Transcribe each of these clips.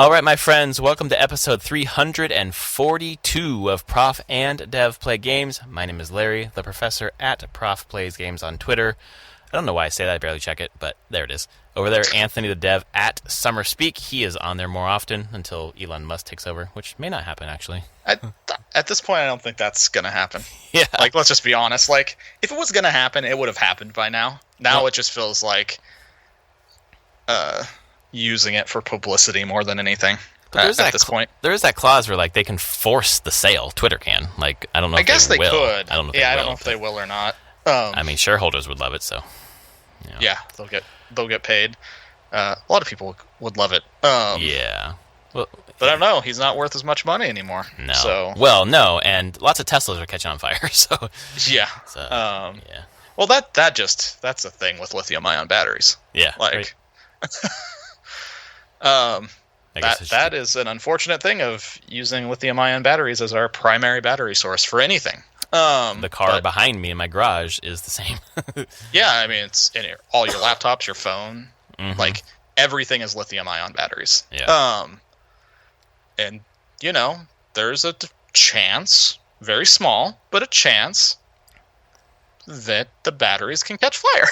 All right, my friends, welcome to episode 342 of Prof and Dev Play Games. My name is Larry, the professor at Prof Plays Games on Twitter. I don't know why I say that, I barely check it, but there it is. Over there, Anthony the Dev at SummerSpeak. He is on there more often until Elon Musk takes over, which may not happen, actually. At this point, I don't think that's going to happen. Yeah. Like, let's just be honest. Like, if it was going to happen, it would have happened by now. Now it just feels like using it for publicity more than anything at this point. There is that clause where, like, they can force the sale. Twitter can. Like, I don't know if they will. I guess they could. I don't know if they will or not. I mean, shareholders would love it, so... You know. Yeah, they'll get paid. A lot of people would love it. Yeah. Well, but I don't know. He's not worth as much money anymore. No. So. Well, no, and lots of Teslas are catching on fire. So. Yeah. So, yeah. Well, that's a thing with lithium-ion batteries. Yeah. Like. Right. That is an unfortunate thing of using lithium-ion batteries as our primary battery source for anything. The car behind me in my garage is the same. Yeah, I mean, it's in all your laptops, your phone, like everything is lithium-ion batteries. Yeah. And there's a chance, very small, but a chance that the batteries can catch fire,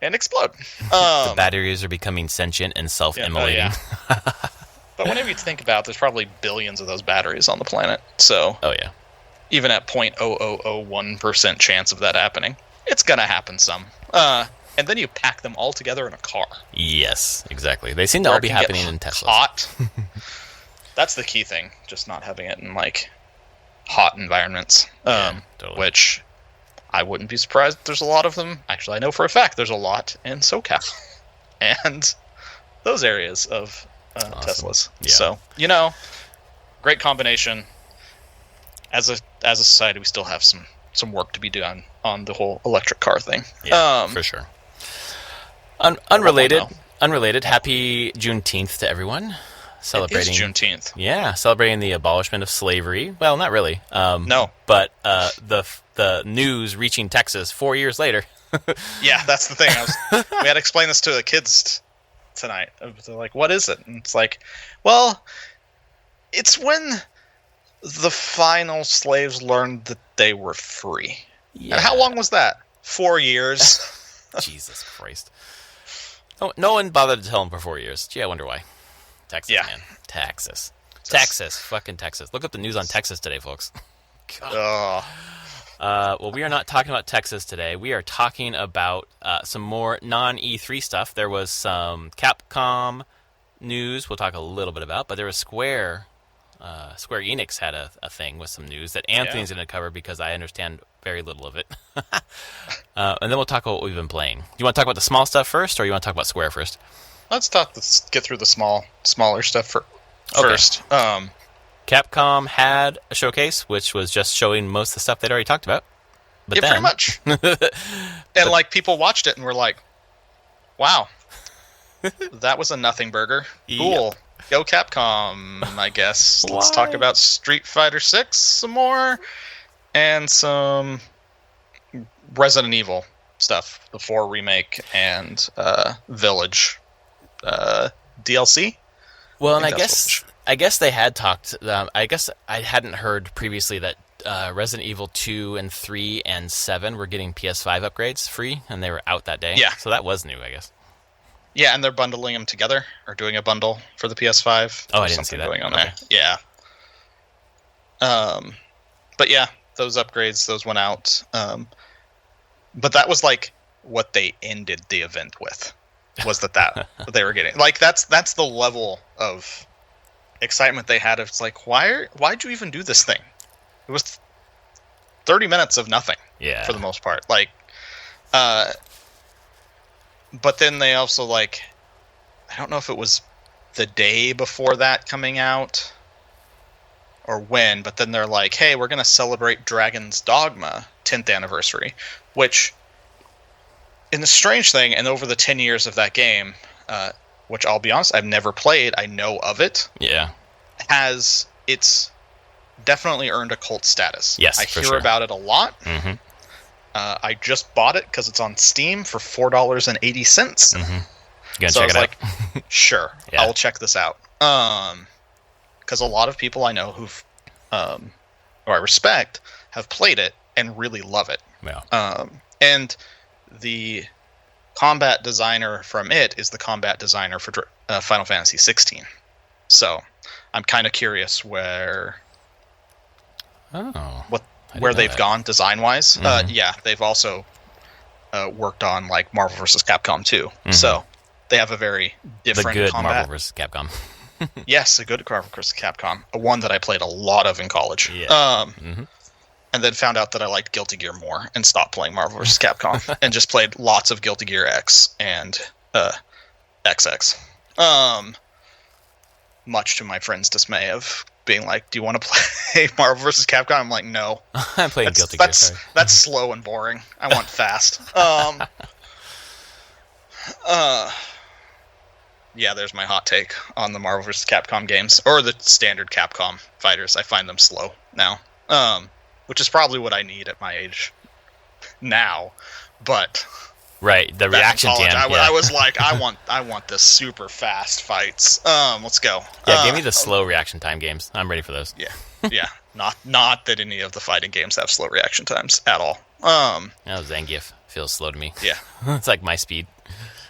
and explode. The batteries are becoming sentient and self-immolating. Yeah. But whenever you think about it, there's probably billions of those batteries on the planet. So, even at 0.0001% chance of that happening, it's going to happen some. And then you pack them all together in a car. Yes, exactly. They seem to all be happening in Teslas. Hot. That's the key thing, just not having it in, like, hot environments. Totally. Which I wouldn't be surprised if there's a lot of them. Actually, I know for a fact there's a lot in SoCal. And those areas of... awesome. Teslas. Yeah. So, great combination. As a society, we still have some work to be done on the whole electric car thing. Yeah, for sure. Unrelated, happy Juneteenth to everyone. Celebrating, it is Juneteenth. Yeah, celebrating the abolishment of slavery. Well, not really. No. But the news reaching Texas 4 years later. Yeah, that's the thing. We had to explain this to the kids tonight. They're like, what is it? And it's like, well, it's when the final slaves learned that they were free. Yeah. And how long was that? 4 years. Jesus Christ. No one bothered to tell them for 4 years. Gee, I wonder why. Texas, man. Texas. Fucking Texas. Look up the news on Texas today, folks. God. Well, we are not talking about Texas today. We are talking about some more non-E3 stuff. There was some Capcom news we'll talk a little bit about, but there was Square Enix had a thing with some news that Anthony's going to cover because I understand very little of it. And then we'll talk about what we've been playing. Do you want to talk about the small stuff first, or you want to talk about Square first? Let's get through the smaller stuff first. Capcom had a showcase, which was just showing most of the stuff they'd already talked about. But pretty much. And people watched it and were like, wow, that was a nothing burger. Cool. Yep. Go Capcom, I guess. Let's talk about Street Fighter 6 some more and some Resident Evil stuff. The 4 remake and Village DLC. Well, and I guess they had talked. I guess I hadn't heard previously that Resident Evil 2 and 3 and 7 were getting PS5 upgrades free, and they were out that day. Yeah. So that was new, I guess. Yeah, and they're bundling them together, or doing a bundle for the PS5. Oh, I didn't see that. Going on there. Yeah. But yeah, those upgrades, those went out. But that was like what they ended the event with. Was that they were getting, like, that's the level of excitement they had. It's like, why'd you even do this thing? It was 30 minutes of nothing. Yeah, for the most part. Like, but then they also, like, I don't know if it was the day before that coming out or when, but then they're like, hey, we're gonna celebrate Dragon's Dogma 10th anniversary, which, in the strange thing, and over the 10 years of that game, which I'll be honest, I've never played, I know of it. Yeah. It's definitely earned a cult status. Yes, I hear about it a lot. Mm-hmm. I just bought it because it's on Steam for $4.80. gonna so check I was it out? like, sure, Yeah. I'll check this out. Because a lot of people I know who've, or I respect, have played it and really love it. Yeah. And the combat designer from it is the combat designer for Final Fantasy 16. So I'm kind of curious where they've gone design wise. Yeah, they've also worked on like Marvel vs. Capcom 2. So they have a very different the good combat. Marvel vs. Capcom. Yes, a good Marvel vs. Capcom. One that I played a lot of in college. Yeah. And then found out that I liked Guilty Gear more and stopped playing Marvel vs. Capcom and just played lots of Guilty Gear X and XX. Much to my friends' dismay of being like, "Do you want to play Marvel vs. Capcom?" I'm like, "No." I'm playing Guilty Gear. That's slow and boring. I want fast. Yeah, there's my hot take on the Marvel vs. Capcom games, or the standard Capcom fighters. I find them slow now, which is probably what I need at my age now. But right, the reaction time. I was like, I want the super fast fights. Let's go. Yeah, give me the slow reaction time games. I'm ready for those. Yeah. Not that any of the fighting games have slow reaction times at all. Zangief feels slow to me. Yeah, it's like my speed.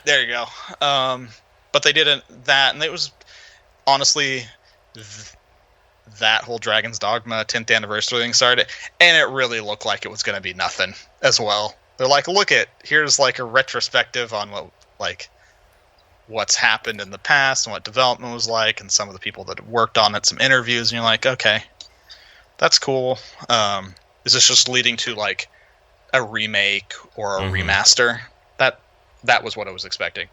There you go. But they did that, and it was honestly that whole Dragon's Dogma 10th anniversary thing started, and it really looked like it was going to be nothing as well. They're like, here's like a retrospective on what's happened in the past and what development was like, and some of the people that worked on it, some interviews, and you're like, okay, that's cool. Is this just leading to like a remake or a remaster? That was what I was expecting.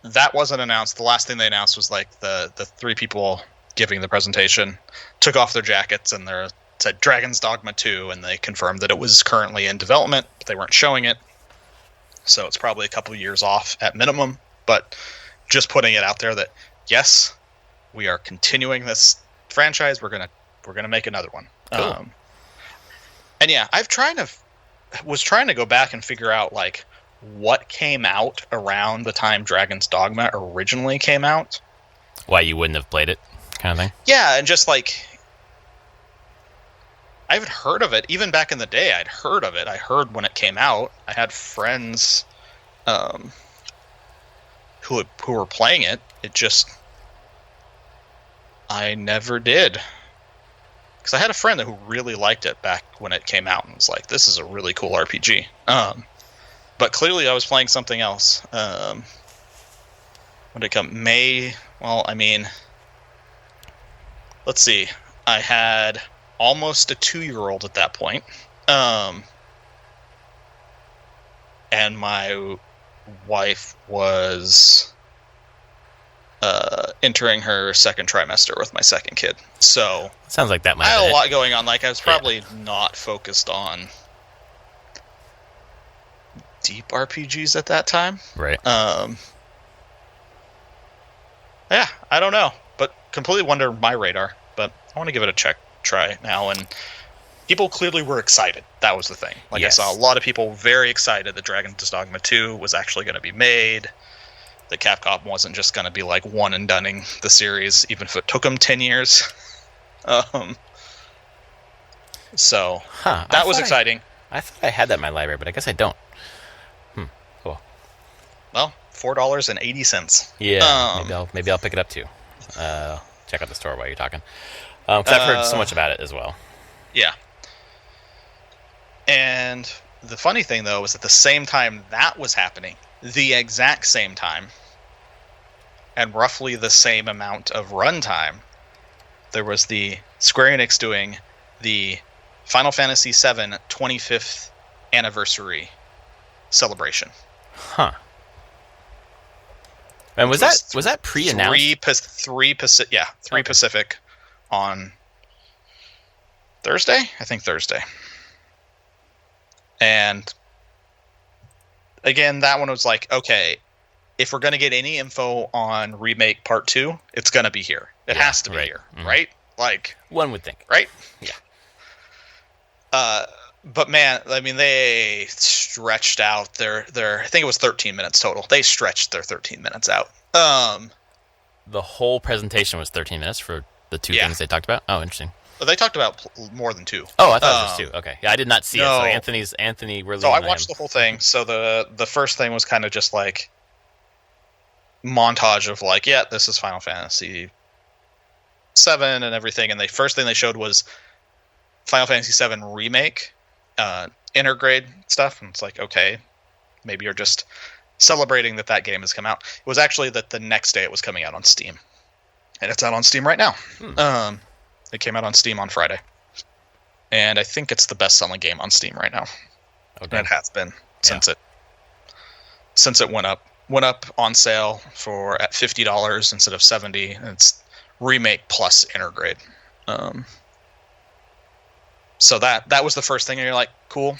That wasn't announced. The last thing they announced was like the three people giving the presentation took off their jackets and they said Dragon's Dogma 2, and they confirmed that it was currently in development, but they weren't showing it. So it's probably a couple of years off at minimum, but just putting it out there that yes, we are continuing this franchise. We're gonna make another one. Cool. And yeah, was trying to go back and figure out like what came out around the time Dragon's Dogma originally came out. Why you wouldn't have played it, kind of thing. Yeah, and just like I haven't heard of it. Even back in the day, I'd heard of it. I heard when it came out. I had friends who were playing it. It just I never did. Because I had a friend who really liked it back when it came out and was like, this is a really cool RPG. But clearly I was playing something else. When it come May, well, I mean, let's see. I had almost a 2-year-old at that point. And my wife was entering her second trimester with my second kid. So sounds like that might I have had been a lot going on. Like I was probably not focused on deep RPGs at that time. Right. Yeah, I don't know, but completely under my radar. But I want to give it a try now, and people clearly were excited. That was the thing. Like Yes. I saw a lot of people very excited that Dragon's Dogma 2 was actually going to be made. That Capcom wasn't just going to be like one and doneing the series, even if it took them 10 years. So that was exciting. I thought I had that in my library, but I guess I don't. Cool. Well, $4.80. Yeah, maybe I'll pick it up too. Check out the store while you're talking. Because I've heard so much about it as well. Yeah. And the funny thing, though, is at the same time that was happening, the exact same time, and roughly the same amount of runtime, there was the Square Enix doing the Final Fantasy VII 25th anniversary celebration. Huh. And was that pre-announced? Three Pacific on Thursday? I think Thursday. And again, that one was like, okay, if we're going to get any info on Remake Part 2, it's going to be here. It has to be here, right? Like one would think. Right? Yeah. But man, I mean, they stretched out their I think it was 13 minutes total. They stretched their 13 minutes out. The whole presentation was 13 minutes for the two things they talked about. Oh, interesting. But they talked about more than 2. Oh, I thought it was just 2. Okay, yeah, I did not see it. So Anthony really. So I watched the whole thing. So the first thing was kind of just like montage of like, yeah, this is Final Fantasy 7 and everything. And the first thing they showed was Final Fantasy 7 Remake, intergrade stuff. And it's like, okay, maybe you're just celebrating that game has come out. It was actually that the next day it was coming out on Steam, and it's out on Steam right now. It came out on Steam on Friday, and I think it's the best-selling game on Steam right now. Okay. And it has been since it went up on sale at $50 instead of $70. And it's Remake plus intergrade. So that was the first thing, and you're like, cool.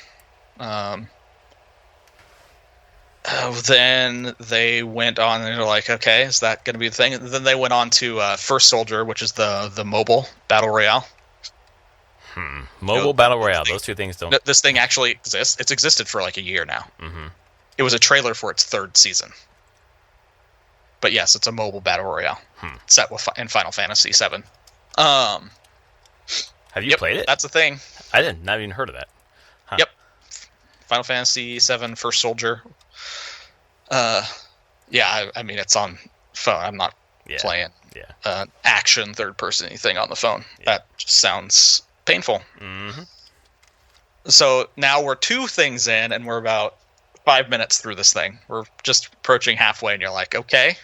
Then they went on and they're like, okay, is that going to be the thing? And then they went on to First Soldier, which is the mobile battle royale. Mobile battle royale. Those two things don't. This thing actually exists. It's existed for like a year now. Mm-hmm. It was a trailer for its 3rd season. But yes, it's a mobile battle royale set in Final Fantasy 7. Have you played it? That's the thing. I didn't. Not even heard of that. Huh. Yep. Final Fantasy 7 First Soldier. I mean, it's on phone. I'm not playing action third-person anything on the phone. Yeah. That just sounds painful. Mm-hmm. So now we're 2 things in, and we're about 5 minutes through this thing. We're just approaching halfway, and you're like, okay,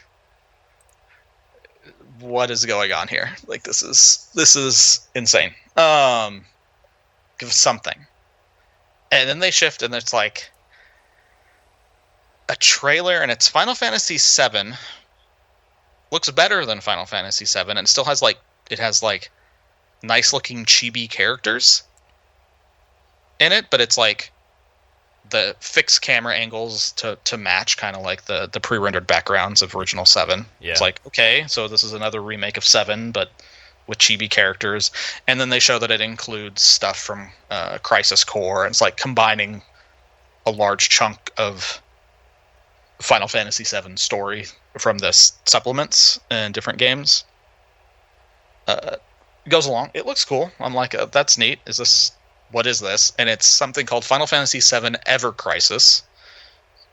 what is going on here? Like, this is insane. Give us something. And then they shift, and it's like a trailer, and it's Final Fantasy VII. Looks better than Final Fantasy VII, and still has nice looking chibi characters in it, but it's like the fixed camera angles to match kind of like the pre-rendered backgrounds of original 7. Yeah. It's like, okay, so this is another remake of 7, but with chibi characters. And then they show that it includes stuff from Crisis Core, and it's like combining a large chunk of Final Fantasy VII story from the supplements and different games. It goes along. It looks cool. I'm like, that's neat. What is this? And it's something called Final Fantasy VII Ever Crisis,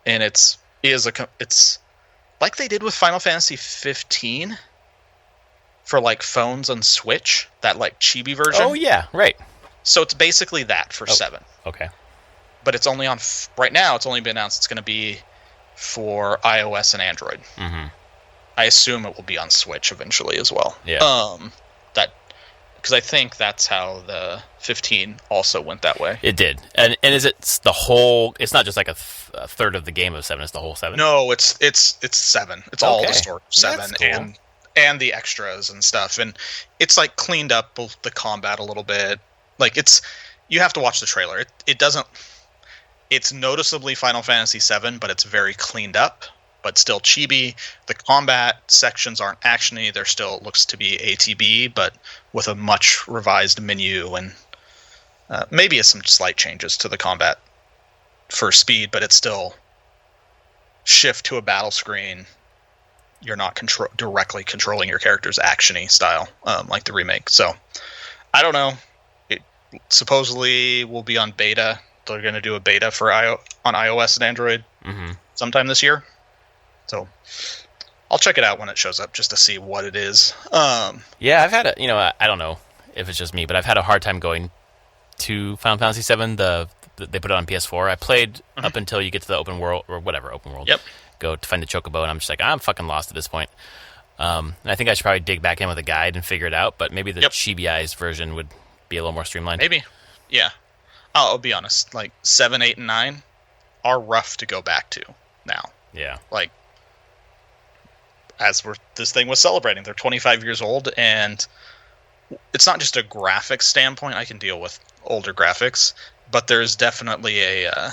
and it's like they did with Final Fantasy 15 for like phones on Switch, that like chibi version. Oh yeah, right. So it's basically that for 7. Okay. But it's only on right now. It's only been announced it's going to be for iOS and Android. Mm-hmm. I assume it will be on Switch eventually as well. Yeah. Because I think that's how the 15 also went that way. It did. And is it the whole? It's not just like a third of the game of 7. It's the whole 7. No, it's 7. It's all the story of 7 cool. and the extras and stuff. And it's like cleaned up the combat a little bit. Like you have to watch the trailer. It doesn't. It's noticeably Final Fantasy 7, but it's very cleaned up, but still chibi. The combat sections aren't actiony. There still looks to be ATB, but with a much revised menu and maybe some slight changes to the combat for speed, but it's still shift to a battle screen. You're not directly controlling your character's actiony style like the remake. So I don't know. It supposedly will be on beta. They're going to do a beta for on iOS and Android sometime this year. So I'll check it out when it shows up just to see what it is. Yeah, I've had I don't know if it's just me, but I've had a hard time going to Final Fantasy VII. They put it on PS4. I played up until you get to the open world or whatever open world. Yep. Go to find the chocobo, and I'm just like, I'm fucking lost at this point. And I think I should probably dig back in with a guide and figure it out. But maybe the chibi-ized version would be a little more streamlined. Maybe, yeah. I'll be honest. Like 7, 8, and 9 are rough to go back to now. Yeah. Like this thing was celebrating. They're 25 years old, and it's not just a graphics standpoint. I can deal with older graphics, but there's definitely a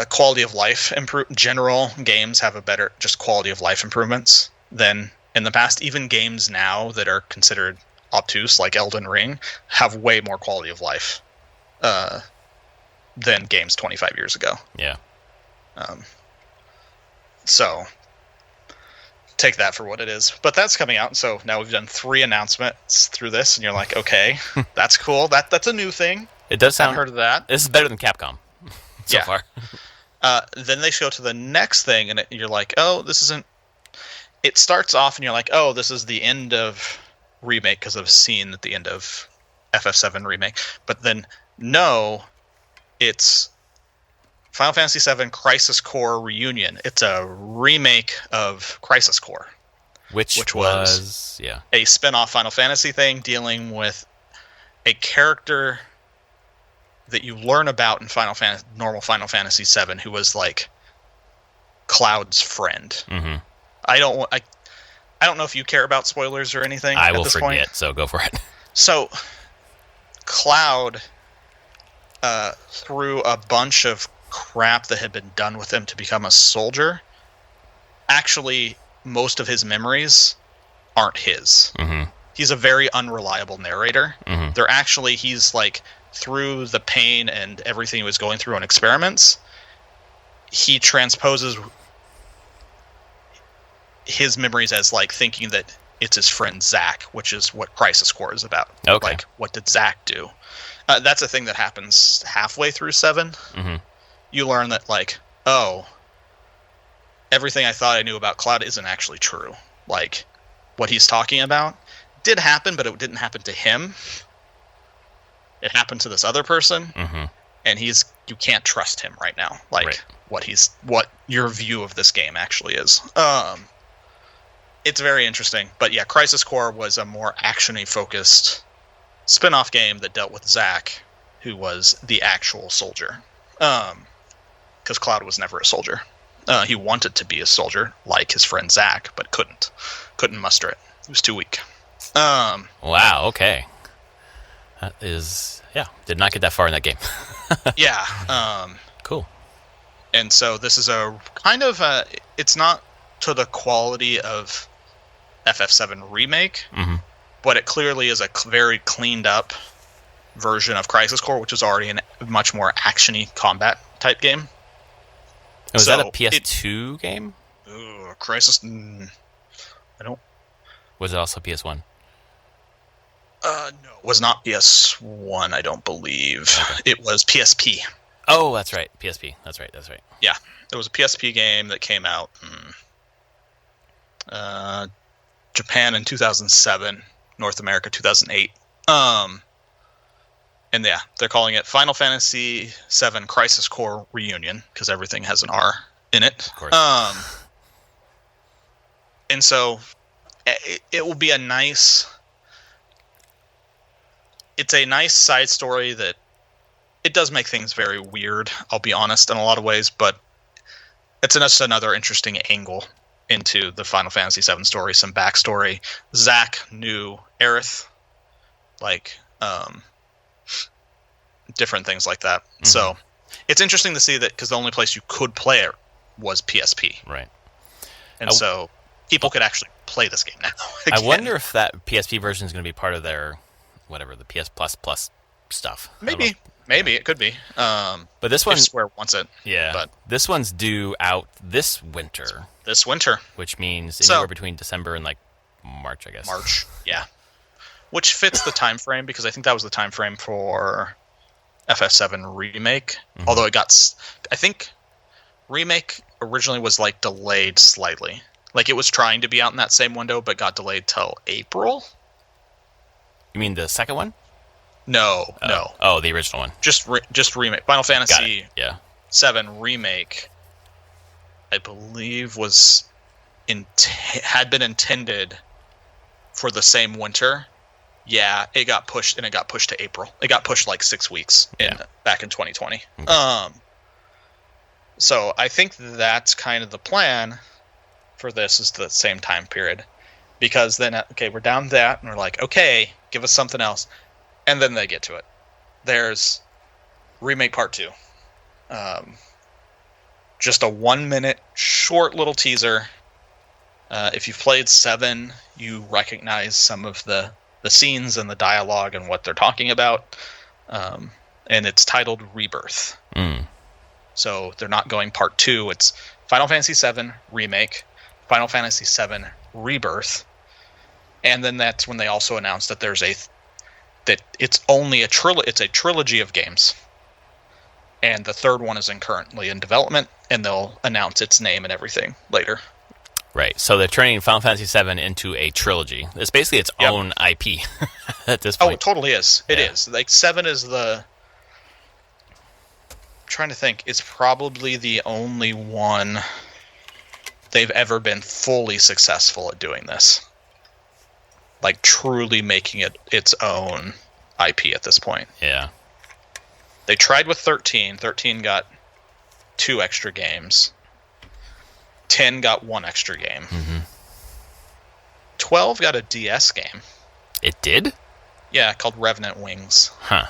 quality of life general games have a better just quality of life improvements than in the past. Even games now that are considered obtuse, like Elden Ring, have way more quality of life than games 25 years ago. Yeah. So take that for what it is. But that's coming out, so now we've done 3 announcements through this, and you're like, okay, that's cool. That's a new thing. It does sound... I've heard of that. This is better than Capcom so far. Then they go to the next thing, and you're like, oh, this isn't... It starts off, and you're like, oh, this is the end of Remake, because I've seen at the end of FF7 Remake. But then, no, it's Final Fantasy VII Crisis Core Reunion. It's a remake of Crisis Core. Which was a spin-off Final Fantasy thing dealing with a character that you learn about in normal Final Fantasy VII, who was like Cloud's friend. Mm-hmm. I don't know if you care about spoilers or anything. I will this forget, point. So go for it. So, Cloud, through a bunch of crap that had been done with him to become a soldier, actually, most of his memories aren't his. Mm-hmm. He's a very unreliable narrator. Mm-hmm. He's like, through the pain and everything he was going through on experiments, he transposes his memories as like thinking that it's his friend Zack, which is what Crisis Core is about. Okay. Like, what did Zack do? That's a thing that happens halfway through 7. Mm-hmm. You learn that, like, oh, everything I thought I knew about Cloud isn't actually true. Like, what he's talking about did happen, but it didn't happen to him. It happened to this other person, mm-hmm. and you can't trust him right now. Like, right. what your view of this game actually is. It's very interesting. But yeah, Crisis Core was a more action-y focused spin-off game that dealt with Zack, who was the actual soldier. Because Cloud was never a soldier. He wanted to be a soldier, like his friend Zack, but couldn't muster it. He was too weak. Wow, okay. That is... Yeah, did not get that far in that game. Yeah. Cool. And so this is a kind of... it's not to the quality of FF7 Remake, mm-hmm. but it clearly is a very cleaned up version of Crisis Core, which is already a much more action-y combat type game. Oh, is that a PS2 game? Crisis... I don't... Was it also PS1? No, it was not PS1, I don't believe. Okay. It was PSP. Oh, that's right. PSP. That's right. Yeah, it was a PSP game that came out in Japan in 2007, North America 2008. And yeah, they're calling it Final Fantasy VII Crisis Core Reunion, because everything has an R in it. Of course. And so it will be a nice... It's a nice side story that it does make things very weird, I'll be honest, in a lot of ways, but it's just another interesting angle into the Final Fantasy VII story, some backstory. Zack knew Aerith, like, different things like that. Mm-hmm. So it's interesting to see that, because the only place you could play it was PSP. Right. And so people could actually play this game now. I wonder if that PSP version is going to be part of their... whatever, the PS Plus stuff. Maybe it could be. But this one, Square wants it. Yeah, but this one's due out this winter. Which means anywhere between December and like March, I guess. March, yeah. Which fits the time frame, because I think that was the time frame for FF7 Remake. Mm-hmm. Although I think Remake originally was like delayed slightly. Like, it was trying to be out in that same window, but got delayed till April. You mean the second one? No. Oh, the original one. Just Remake. Final Fantasy yeah. 7 Remake, I believe, had been intended for the same winter. Yeah, it got pushed, and it got pushed to April. It got pushed like 6 weeks back in 2020. Okay. So I think that's kind of the plan for this, is the same time period. Because then, we're down that, and we're like, okay, give us something else. And then they get to it. There's Remake Part 2. Just a 1-minute, short little teaser. If you've played 7, you recognize some of the the scenes and the dialogue and what they're talking about. And it's titled Rebirth. So they're not going part 2. It's Final Fantasy VII Remake, Final Fantasy VII Rebirth, and then that's when they also announced that that it's only it's a trilogy of games, and the third one is currently in development, and they'll announce its name and everything later. Right. So they're turning Final Fantasy VII into a trilogy. It's basically its own IP at this point. Oh, it totally is. It is. Like 7 is the. I'm trying to think. It's probably the only one they've ever been fully successful at doing this. Like truly making it its own IP at this point. Yeah. They tried with 13. 13 got 2 extra games. 10 got 1 extra game. 12 got a DS game. It did? Yeah, called Revenant Wings. Huh.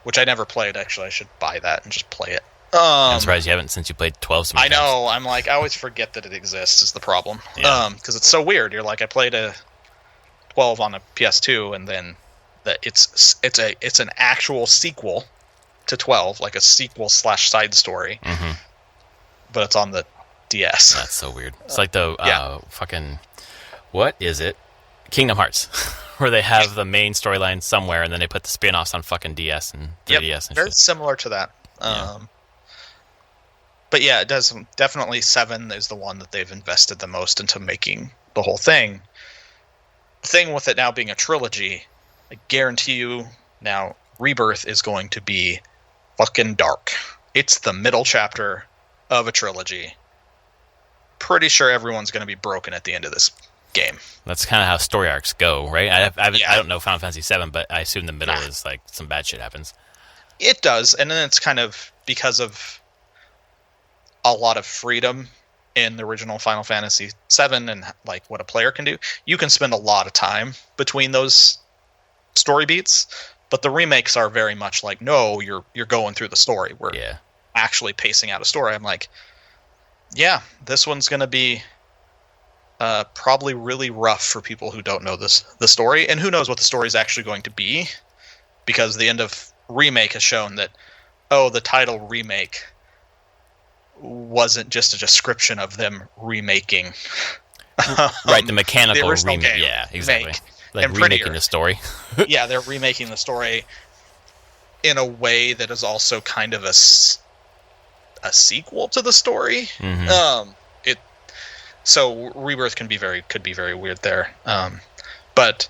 Which I never played, actually. I should buy that and just play it. I'm surprised you haven't since you played 12 so many times. I know. I'm like, I always forget that it exists is the problem. Yeah. Because it's so weird. You're like, I played a 12 on a PS2, and then it's an actual sequel to 12, like a sequel / side story. But it's on the DS. That's so weird. It's like the fucking... What is it? Kingdom Hearts. Where they have the main storyline somewhere, and then they put the spin-offs on fucking DS and 3DS and very shit. similar to that. But yeah, it does. Definitely 7 is the one that they've invested the most into making the whole thing. The thing with it now being a trilogy, I guarantee you now, Rebirth is going to be fucking dark. It's the middle chapter of a trilogy. Pretty sure everyone's going to be broken at the end of this game. That's kind of how story arcs go, right? I don't know Final Fantasy VII, but I assume the middle is like some bad shit happens. It does, and then it's kind of because of a lot of freedom in the original Final Fantasy VII and like what a player can do. You can spend a lot of time between those story beats, but the remakes are very much like, no, you're going through the story. We're actually pacing out a story. I'm like, yeah, this one's going to be probably really rough for people who don't know the story, and who knows what the story is actually going to be, because the end of Remake has shown that, the title Remake wasn't just a description of them remaking. Right, the mechanical the original remake. Game, yeah, exactly. Like and remaking prettier. the story. Yeah, they're remaking the story in a way that is also kind of a sequel to the story. So Rebirth could be very weird there. But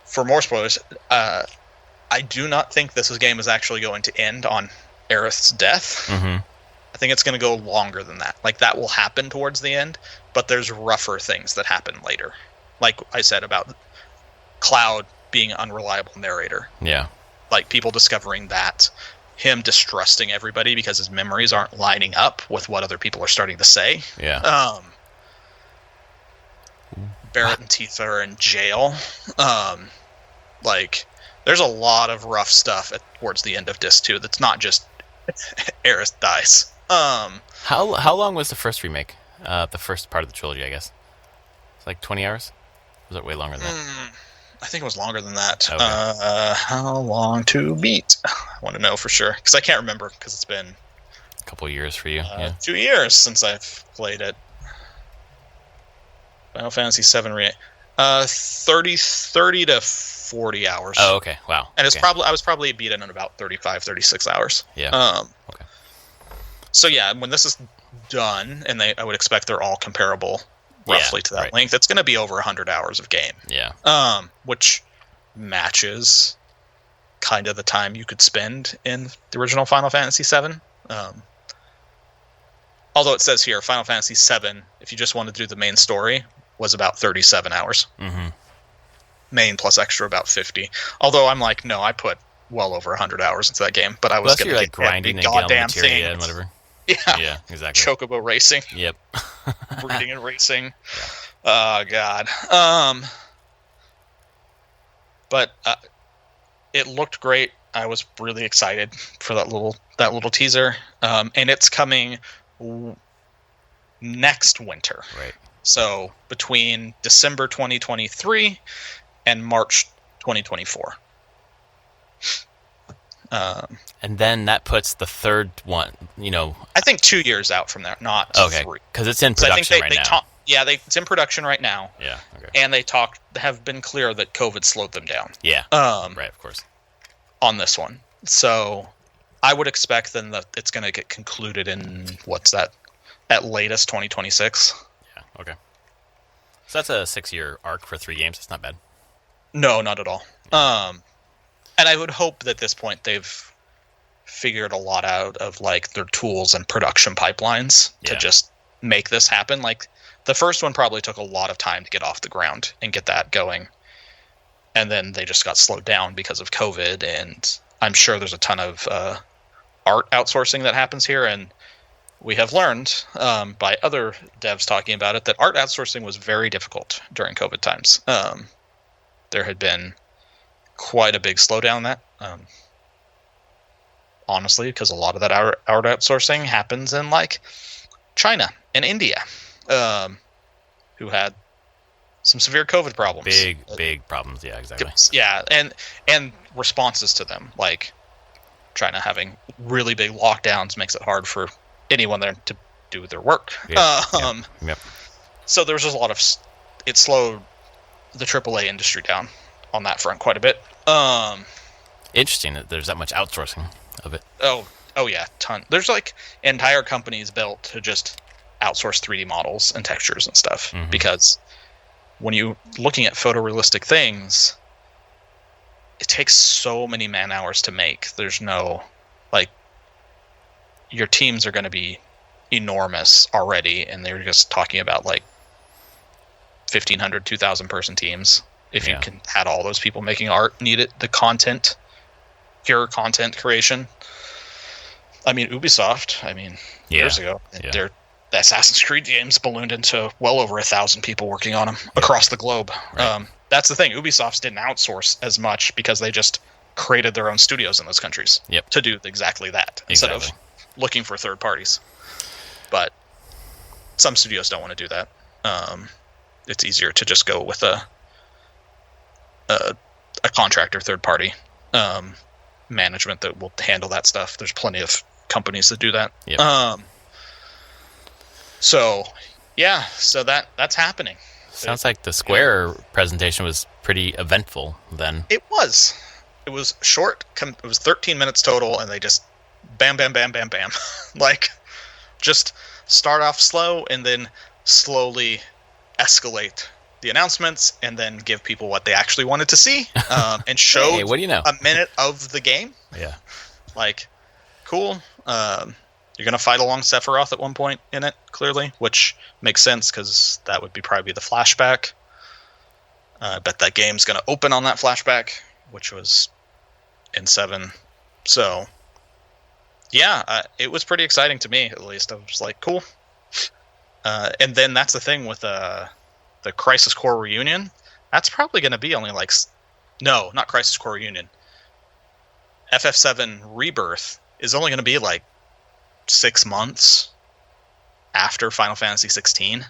for more spoilers, I do not think this game is actually going to end on Aerith's death. I think it's going to go longer than that. Like, that will happen towards the end, but there's rougher things that happen later. Like I said about Cloud being an unreliable narrator. Yeah. Like, people discovering that. Him distrusting everybody because his memories aren't lining up with what other people are starting to say. Yeah. Barrett and Tifa are in jail. Like, there's a lot of rough stuff towards the end of Disc 2 that's not just Aerith dies. How long was the first remake? The first part of the trilogy, I guess. It's like 20 hours? Was it way longer than that? I think it was longer than that. Okay. How long to beat? I want to know for sure, because I can't remember, because it's been a couple years for you. 2 years since I've played it. Final Fantasy VII Remake. 30 to 40 hours. Oh, okay. Wow. And I was probably beaten in about 35, 36 hours. Yeah. Okay. So yeah, when this is done, and I would expect they're all comparable roughly to that length, it's going to be over 100 hours of game. Yeah. Which matches kind of the time you could spend in the original Final Fantasy VII. Although it says here, Final Fantasy VII, if you just wanted to do the main story, was about 37 hours. Main plus extra about 50. Although I'm like, no, I put well over 100 hours into that game, but I was going to like grinding and goddamn materia thing and whatever. Yeah, exactly. Chocobo racing. Yep. Breeding and racing. Yeah. Oh god. But it looked great. I was really excited for that little teaser. And it's coming next winter. Right. So between December 2023 and March 2024. And then that puts the third one, I think 2 years out from there, not 3. Because it's in production right now. It's in production right now. Yeah, okay. And they have been clear that COVID slowed them down. Yeah, right, of course. On this one. So I would expect then that it's going to get concluded in, at latest 2026. Yeah, okay. So that's a 6-year arc for 3 games. That's not bad. No, not at all. Yeah. And I would hope that at this point they've figured a lot out of like their tools and production pipelines to just make this happen. Like the first one probably took a lot of time to get off the ground and get that going. And then they just got slowed down because of COVID. And I'm sure there's a ton of art outsourcing that happens here. And we have learned by other devs talking about it that art outsourcing was very difficult during COVID times. There had been quite a big slowdown in that. Honestly, because a lot of that art outsourcing happens in like China and India, who had some severe COVID problems. Big problems. Yeah, exactly. Yeah, and responses to them, like China having really big lockdowns makes it hard for anyone there to do their work. Yep. So there's just a lot of it slowed the AAA industry down on that front quite a bit. Interesting that there's that much outsourcing of it. Oh yeah, ton. There's like entire companies built to just outsource 3D models and textures and stuff, because when you're looking at photorealistic things, it takes so many man hours to make. There's no, like, your teams are going to be enormous already, and they're just talking about like 1,500, 2,000 person teams. If you can had all those people making art, needed the content, pure content creation. I mean, Ubisoft, years ago, the Assassin's Creed games ballooned into well over 1,000 people working on them across the globe. Right. That's the thing. Ubisoft didn't outsource as much because they just created their own studios in those countries to do exactly that instead of looking for third parties. But some studios don't want to do that. It's easier to just go with a contractor, third party management that will handle that stuff. There's plenty of companies that do that. So that's happening. Sounds like the Square presentation was pretty eventful then. It was short. It was 13 minutes total, and they just bam, bam, bam, bam, bam. Like, just start off slow and then slowly escalate the announcements, and then give people what they actually wanted to see, and show hey, what do you know? a minute of the game. Yeah. Like, cool. You're going to fight along Sephiroth at one point in it, clearly, which makes sense because that would probably be the flashback. I bet that game's going to open on that flashback, which was in 7. So, it was pretty exciting to me, at least. I was like, cool. And then that's the thing with the Crisis Core Reunion. That's probably going to be only like... No, not Crisis Core Reunion. FF7 Rebirth is only going to be like 6 months after Final Fantasy 16.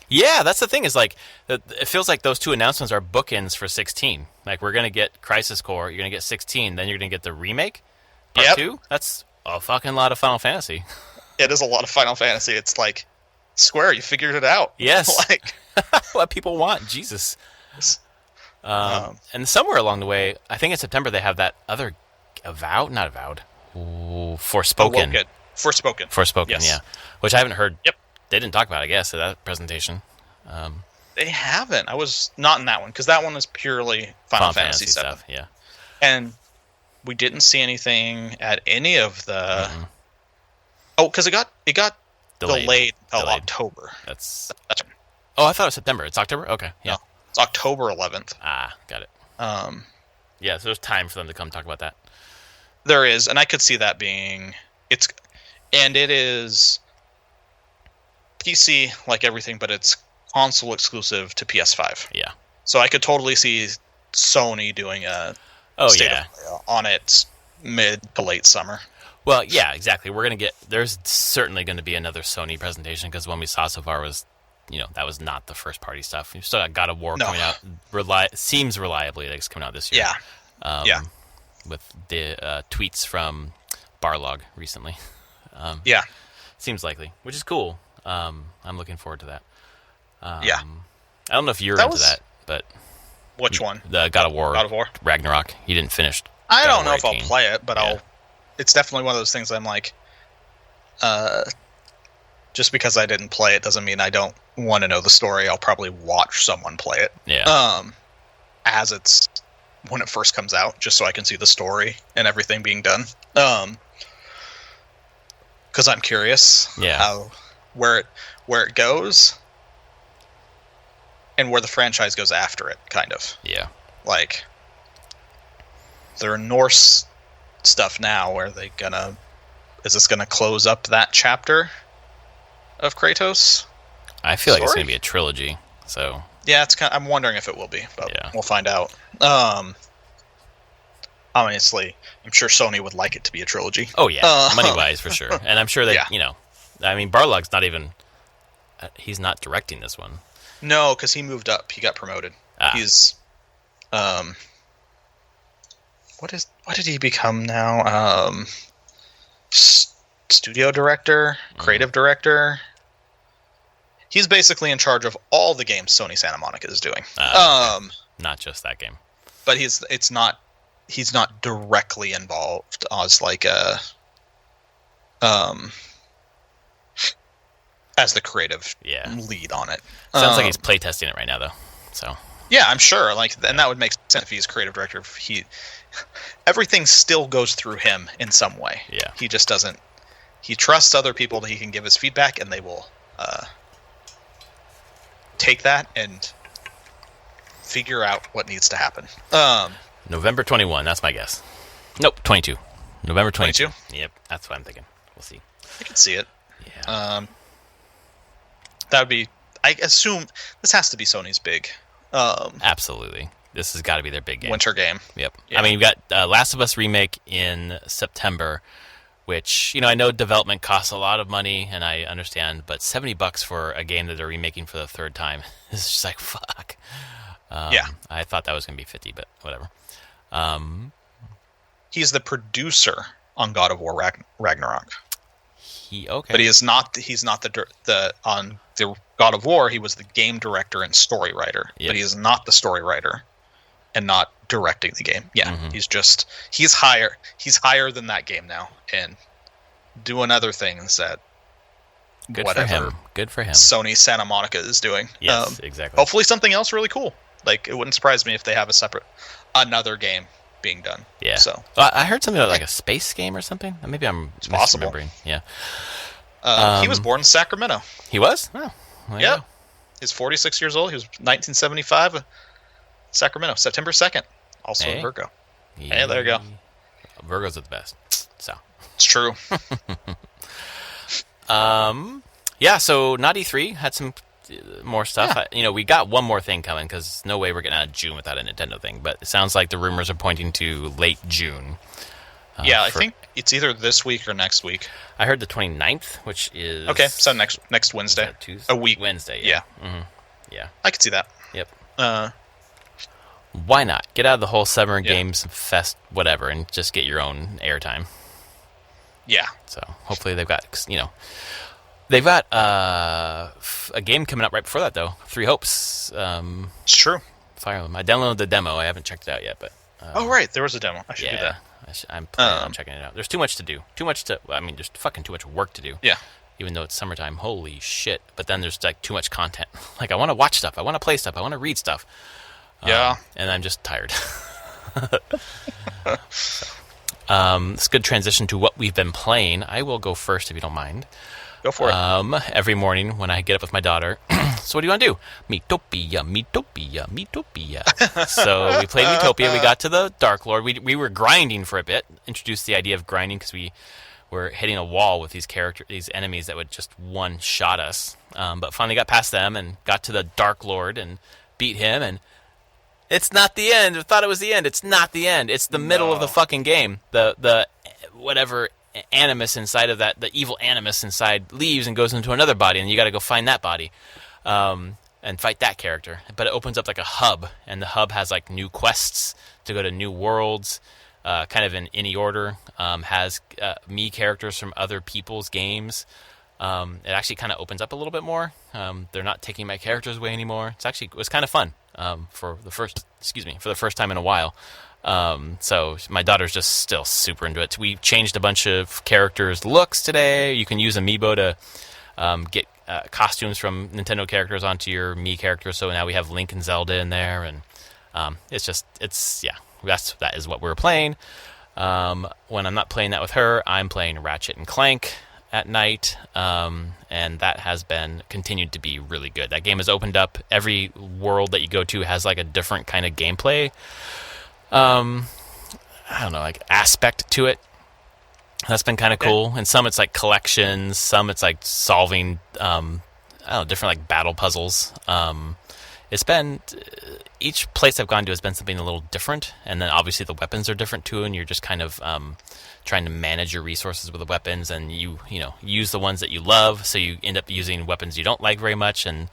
Yeah, that's the thing. Is like it feels like those two announcements are bookends for 16. Like, we're gonna get Crisis Core, you're gonna get 16, then you're gonna get the remake part 2. That's a fucking lot of Final Fantasy. It is a lot of Final Fantasy. It's like, Square, you figured it out. Yes, like what people want. Jesus. And somewhere along the way, I think in September they have that other Forspoken. Forspoken, yes. Yeah. Which I haven't heard. Yep. They didn't talk about, I guess, at that presentation. They haven't. I was not in that one, because that one is purely Final Fantasy stuff. Yeah. And we didn't see anything at any of the... Oh, because it got delayed until October. That's right. Oh, I thought it was September. It's October? Okay. Yeah. No, it's October 11th. Ah, got it. Yeah, so there's time for them to come talk about that. There is, and I could see that being... It is PC like everything, but it's console exclusive to PS5. Yeah. So I could totally see Sony doing a state of play on it mid to late summer. Well, yeah, exactly. There's certainly going to be another Sony presentation, because the one we saw so far was that was not the first party stuff. You still got God of War No. coming out. Seems reliably like it's coming out this year. Yeah. With the tweets from Barlog recently. Yeah. Seems likely, which is cool. I'm looking forward to that. Yeah. I don't know if you're That into was- that, but Which one? the God of War Ragnarok. You didn't finish. I God don't of know War if I'll 18. play it, but Yeah. It's definitely one of those things I'm like, just because I didn't play it doesn't mean I don't want to know the story. I'll probably watch someone play it. Yeah. When it first comes out, just so I can see the story and everything being done. Because I'm curious where it goes and where the franchise goes after it, kind of. Yeah. Like, there are Norse stuff now where is this gonna close up that chapter of Kratos? I feel like it's Story? going to be a trilogy. So Yeah, I'm wondering if it will be, but Yeah. we'll find out. Obviously, I'm sure Sony would like it to be a trilogy. Oh yeah, money-wise for sure. And I'm sure that Yeah. I mean, Barlog's not even. He's not directing this one. No, because he moved up. He got promoted. He's, what did he become now? Studio director, creative director. He's basically in charge of all the games Sony Santa Monica is doing. Not just that game. But he's not directly involved as like as the creative lead on it. Sounds like he's playtesting it right now, though. So yeah, I'm sure. And that would make sense if he's creative director. Everything still goes through him in some way. Yeah. He just doesn't. He trusts other people that he can give his feedback, and they will take that and figure out what needs to happen. November 21. That's my guess. Nope, 22. November 22. 22? Yep, that's what I'm thinking. We'll see. I can see it. Yeah. That would be. I assume this has to be Sony's big Absolutely. This has got to be their big game. winter game. Yep. Yeah. I mean, you've got Last of Us Remake in September, which, I know development costs a lot of money, and I understand, but $70 for a game that they're remaking for the third time is just like, fuck. Yeah. I thought that was going to be 50, but whatever. He's the producer on God of War Ragnarok. Okay. But he's not the on the God of War. He was the game director and story writer. Yep. But he is not the story writer and not directing the game. Yeah, Mhm. he's higher. He's higher than that game now and doing other things that Good whatever for him. Good for him. Sony Santa Monica is doing. Yes, exactly. Hopefully something else really cool. Like, it wouldn't surprise me if they have another game being done. Yeah. So I heard something about like a space game or something. Maybe I'm possible. misremembering. Yeah. he was born in Sacramento. He was? Oh. Well, Yep. He's 46 years old. He was 1975, Sacramento, September 2nd. Also Hey. a Virgo. yeah. Hey, there you go. Virgos are the best. So. It's true. Yeah, so Naughty 3 had some more stuff. We got one more thing coming because no way we're getting out of June without a Nintendo thing. But it sounds like the rumors are pointing to late June. Yeah, I think it's either this week or next week. I heard the 29th, which is... Okay, so next Wednesday. Is that Tuesday? A week. Wednesday, Yeah. Mm-hmm. Yeah. I could see that. Yep. Uh, Why not? Get out of the whole Summer Yeah. Games Fest, whatever, and just get your own airtime. yeah. So hopefully they've got, they've got a game coming up right before that, though. Three Hopes. It's true. Fire Emblem. I downloaded the demo. I haven't checked it out yet, but... Oh, right. There was a demo. I should do yeah, that. I'm planning on checking it out. There's too much to do. Just fucking too much work to do. Yeah. Even though it's summertime. Holy shit. But then there's like too much content. Like, I want to watch stuff. I want to play stuff. I want to read stuff. Yeah. And I'm just tired. It's a good transition to what we've been playing. I will go first if you don't mind. Go for it. Every morning when I get up with my daughter. So what do you want to do? Metopia, Metopia, Metopia. So we played Metopia. We got to the Dark Lord. We were grinding for a bit. Introduced the idea of grinding because we were hitting a wall with these enemies that would just one-shot us. But finally got past them and got to the Dark Lord and beat him. And it's not the end. I thought it was the end. It's not the end. It's the middle of the fucking game. The whatever animus inside of that, the evil animus inside leaves and goes into another body, and you got to go find that body. and fight that character. But it opens up like a hub, and the hub has like new quests to go to new worlds, kind of in any order. Has me characters from other people's games. It actually kind of opens up a little bit more. They're not taking my characters away anymore. It was kind of fun for the first time in a while. So my daughter's just still super into it. We changed a bunch of characters' looks today. You can use Amiibo to get costumes from Nintendo characters onto your Mii character. So now we have Link and Zelda in there, and that is what we're playing. When I'm not playing that with her, I'm playing Ratchet and Clank at night, and that has been continued to be really good. That game has opened up. Every world that you go to has like a different kind of gameplay. I don't know, like aspect to it. That's been kind of cool. And some it's like collections, some it's like solving, different like battle puzzles. It's been each place I've gone to has been something a little different, and then obviously the weapons are different too, and you're just kind of trying to manage your resources with the weapons, and you use the ones that you love, so you end up using weapons you don't like very much, and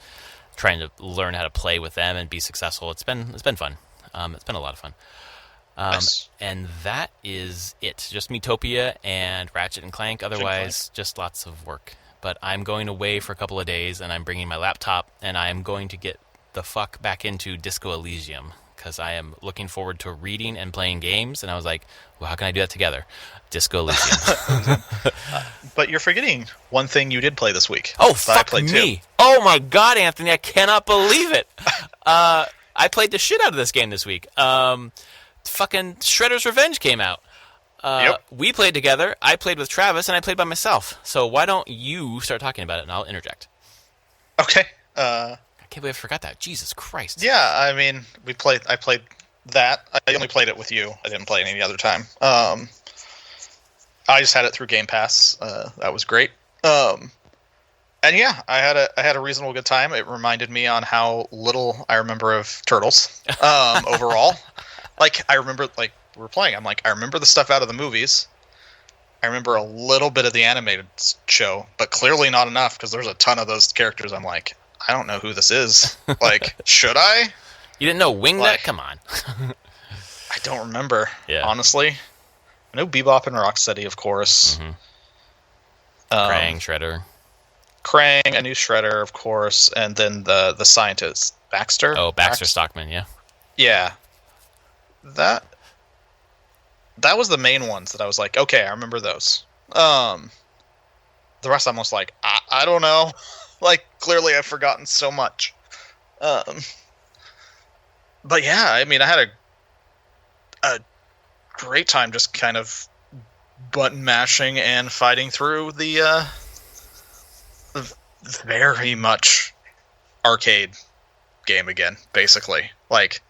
trying to learn how to play with them and be successful. It's been fun. It's been a lot of fun. Nice. And that is it. Just Miitopia and Ratchet and Clank. Otherwise, just lots of work. But I'm going away for a couple of days, and I'm bringing my laptop, and I'm going to get the fuck back into Disco Elysium, because I am looking forward to reading and playing games. And I was like, well, how can I do that together? Disco Elysium. But you're forgetting one thing you did play this week. Oh, fuck me. Too. Oh, my God, Anthony, I cannot believe it. I played the shit out of this game this week. Fucking Shredder's Revenge came out. Yep. We played together. I played with Travis, and I played by myself. So why don't you start talking about it, and I'll interject. Okay. I can't believe I forgot that. Jesus Christ. Yeah, I mean, I played that. I only played it with you. I didn't play it any other time. I just had it through Game Pass. That was great. And yeah, I had a reasonable good time. It reminded me on how little I remember of Turtles overall. Like, I remember, like, we were playing. I'm like, I remember the stuff out of the movies. I remember a little bit of the animated show, but clearly not enough, because there's a ton of those characters. I'm like, I don't know who this is. Like, should I? You didn't know Wingnut? Come on. I don't remember, honestly. I know Bebop and Rocksteady, of course. Mm-hmm. Krang, Shredder. Krang, I knew Shredder, of course, and then the scientist, Baxter? Oh, Baxter Stockman, yeah. Yeah. That was the main ones that I was like, okay, I remember those. The rest I'm almost like, I don't know. Like, clearly I've forgotten so much. But yeah, I mean, I had a great time just kind of button mashing and fighting through the very much arcade game again, basically. Like,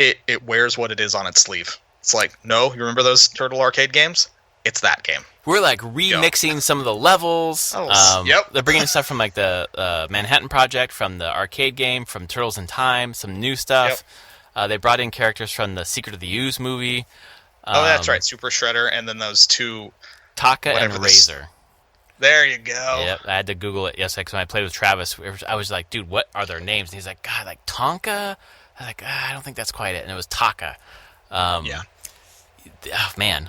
it wears what it is on its sleeve. It's like, no, you remember those Turtle arcade games? It's that game. We're like remixing some of the levels. Yep. They're bringing stuff from like the Manhattan Project, from the arcade game, from Turtles in Time, some new stuff. Yep. They brought in characters from the Secret of the Ooze movie. That's right, Super Shredder, and then those two... Taka and Razor. There you go. Yep, I had to Google it yesterday, because when I played with Travis, I was like, dude, what are their names? And he's like, God, like Tonka? I was like, I don't think that's quite it. And it was Taka. Yeah. Oh, man.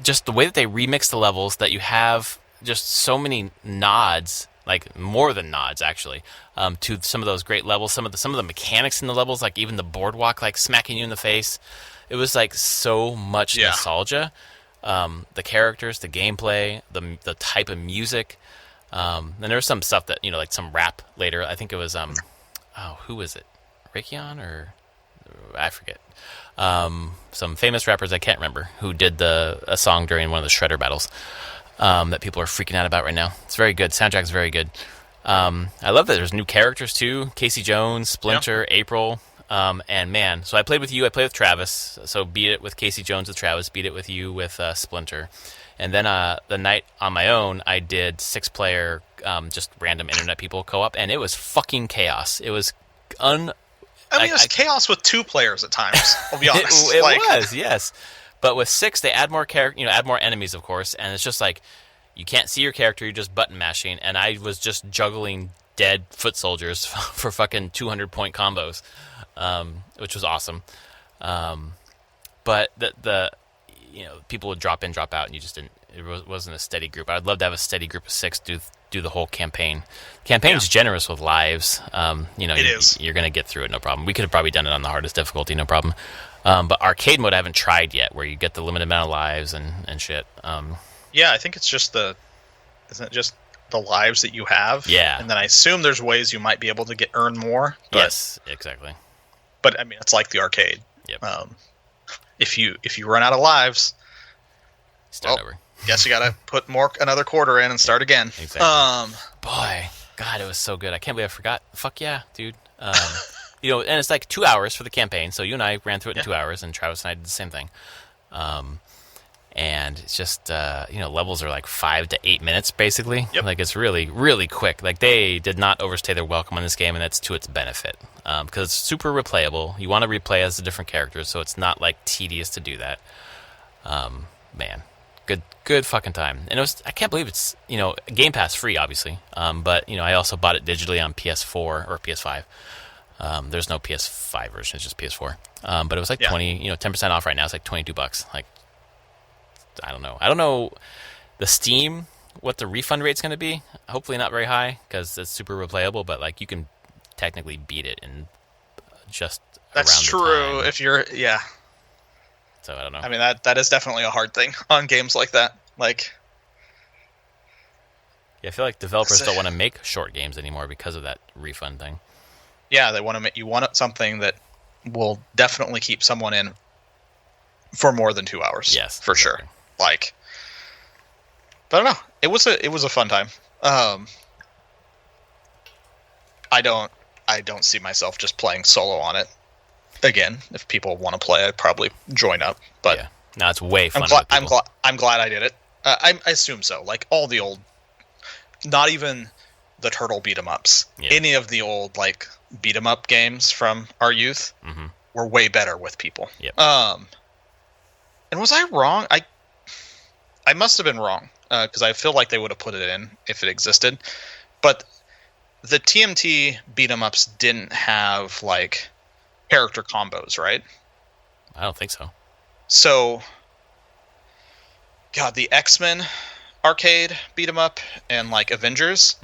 Just the way that they remix the levels, that you have just so many nods, like more than nods, actually, to some of those great levels. Some of the mechanics in the levels, like even the boardwalk, like smacking you in the face. It was like so much nostalgia. The characters, the gameplay, the type of music. And there was some stuff that, like some rap later. I think it was, who was it? Raytheon, or I forget. Some famous rappers, I can't remember, who did a song during one of the Shredder battles that people are freaking out about right now. It's very good. Soundtrack's very good. I love that there's new characters too. Casey Jones, Splinter, April, and man. So I played with you. I played with Travis. So beat it with Casey Jones with Travis. Beat it with you with Splinter. And then the night on my own, I did 6-player, just random internet people co-op, and it was fucking chaos. It was it was chaos with 2 players at times. I'll be honest. It was, yes. But with 6, they add more add more enemies, of course, and it's just like you can't see your character. You're just button mashing, and I was just juggling dead foot soldiers for fucking 200-point combos, which was awesome. But the people would drop in, drop out, and you just didn't. It wasn't a steady group. I'd love to have a steady group of 6 do the whole campaign. Campaign's generous with lives. You're going to get through it, no problem. We could have probably done it on the hardest difficulty, no problem. But arcade mode I haven't tried yet, where you get the limited amount of lives and shit. I think it's just isn't it just the lives that you have? Yeah. And then I assume there's ways you might be able to earn more. Yes, exactly. But I mean, it's like the arcade. Yep. If you run out of lives, start over. Guess you gotta put another quarter in and start again. Exactly. Boy, God, it was so good. I can't believe I forgot. Fuck yeah, dude. And it's like 2 hours for the campaign. So you and I ran through it in 2 hours, and Travis and I did the same thing. And it's just levels are like 5 to 8 minutes basically. Yep. Like it's really, really quick. Like they did not overstay their welcome on this game, and that's to its benefit because it's super replayable. You want to replay as the different characters, so it's not like tedious to do that. Man. Good fucking time. And I can't believe it's, Game Pass free, obviously. But, I also bought it digitally on PS4 or PS5. There's no PS5 version, it's just PS4. But it was like 10% off right now. It's like $22. Like, I don't know. I don't know the Steam, what the refund rate's going to be. Hopefully not very high because it's super replayable, but like you can technically beat it in just That's around the true time. if you're, So I don't know. I mean, that is definitely a hard thing on games like that. Like, I feel like developers don't want to make short games anymore because of that refund thing. Yeah, they want to make you want something that will definitely keep someone in for more than 2 hours. Yes, for sure. Like, but I don't know. It was a fun time. I don't see myself just playing solo on it. Again, if people want to play, I'd probably join up. But yeah. No, it's way fun. I'm glad I did it. I assume so. Like all the old, not even the turtle beat 'em ups. Yeah. Any of the old like beat 'em up games from our youth were way better with people. Yep. And was I wrong? I must have been wrong because I feel like they would have put it in if it existed. But the TMT beat 'em ups didn't have like character combos, right? I don't think so. So, God, the X-Men arcade beat 'em up and like Avengers,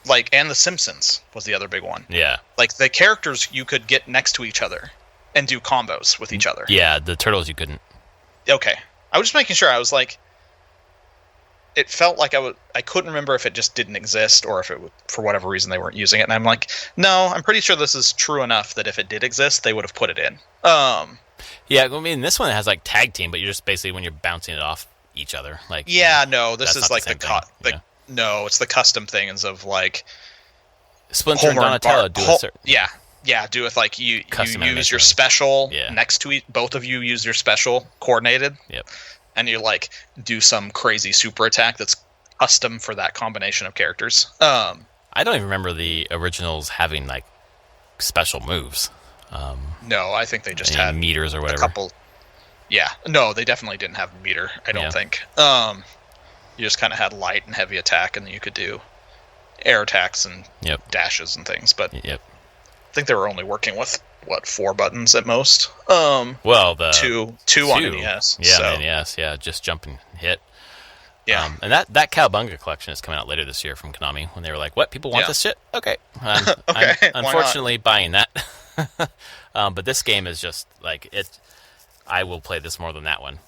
like, and the Simpsons was the other big one. Yeah, like the characters you could get next to each other and do combos with each other. Yeah, the turtles you couldn't. Okay, I was just making sure. I was like, it felt like I couldn't remember if it just didn't exist or if it for whatever reason they weren't using it. And I'm like, no, I'm pretty sure this is true enough that if it did exist, they would have put it in. Yeah, I mean, this one has like tag team, but you're just basically when you're bouncing it off each other. Like, yeah, no, this is like no, it's the custom things of like Splinter and Donatello do a certain. Yeah, do with like you use your animation. Special next to both of you use your special coordinated. Yep. And you like do some crazy super attack that's custom for that combination of characters. I don't even remember the originals having like special moves. No, I think they just had meters or whatever. A couple. Yeah, no, they definitely didn't have meter. I don't think. You just kind of had light and heavy attack, and then you could do air attacks and dashes and things. But I think they were only working with 4 buttons at most. Well, the two on NES. Yeah, so. NES. Yeah, just jump and hit. Yeah, and that Cowabunga collection is coming out later this year from Konami. When they were like, "What, people want this shit?" Okay, I'm unfortunately buying that. But this game is just like it. I will play this more than that one.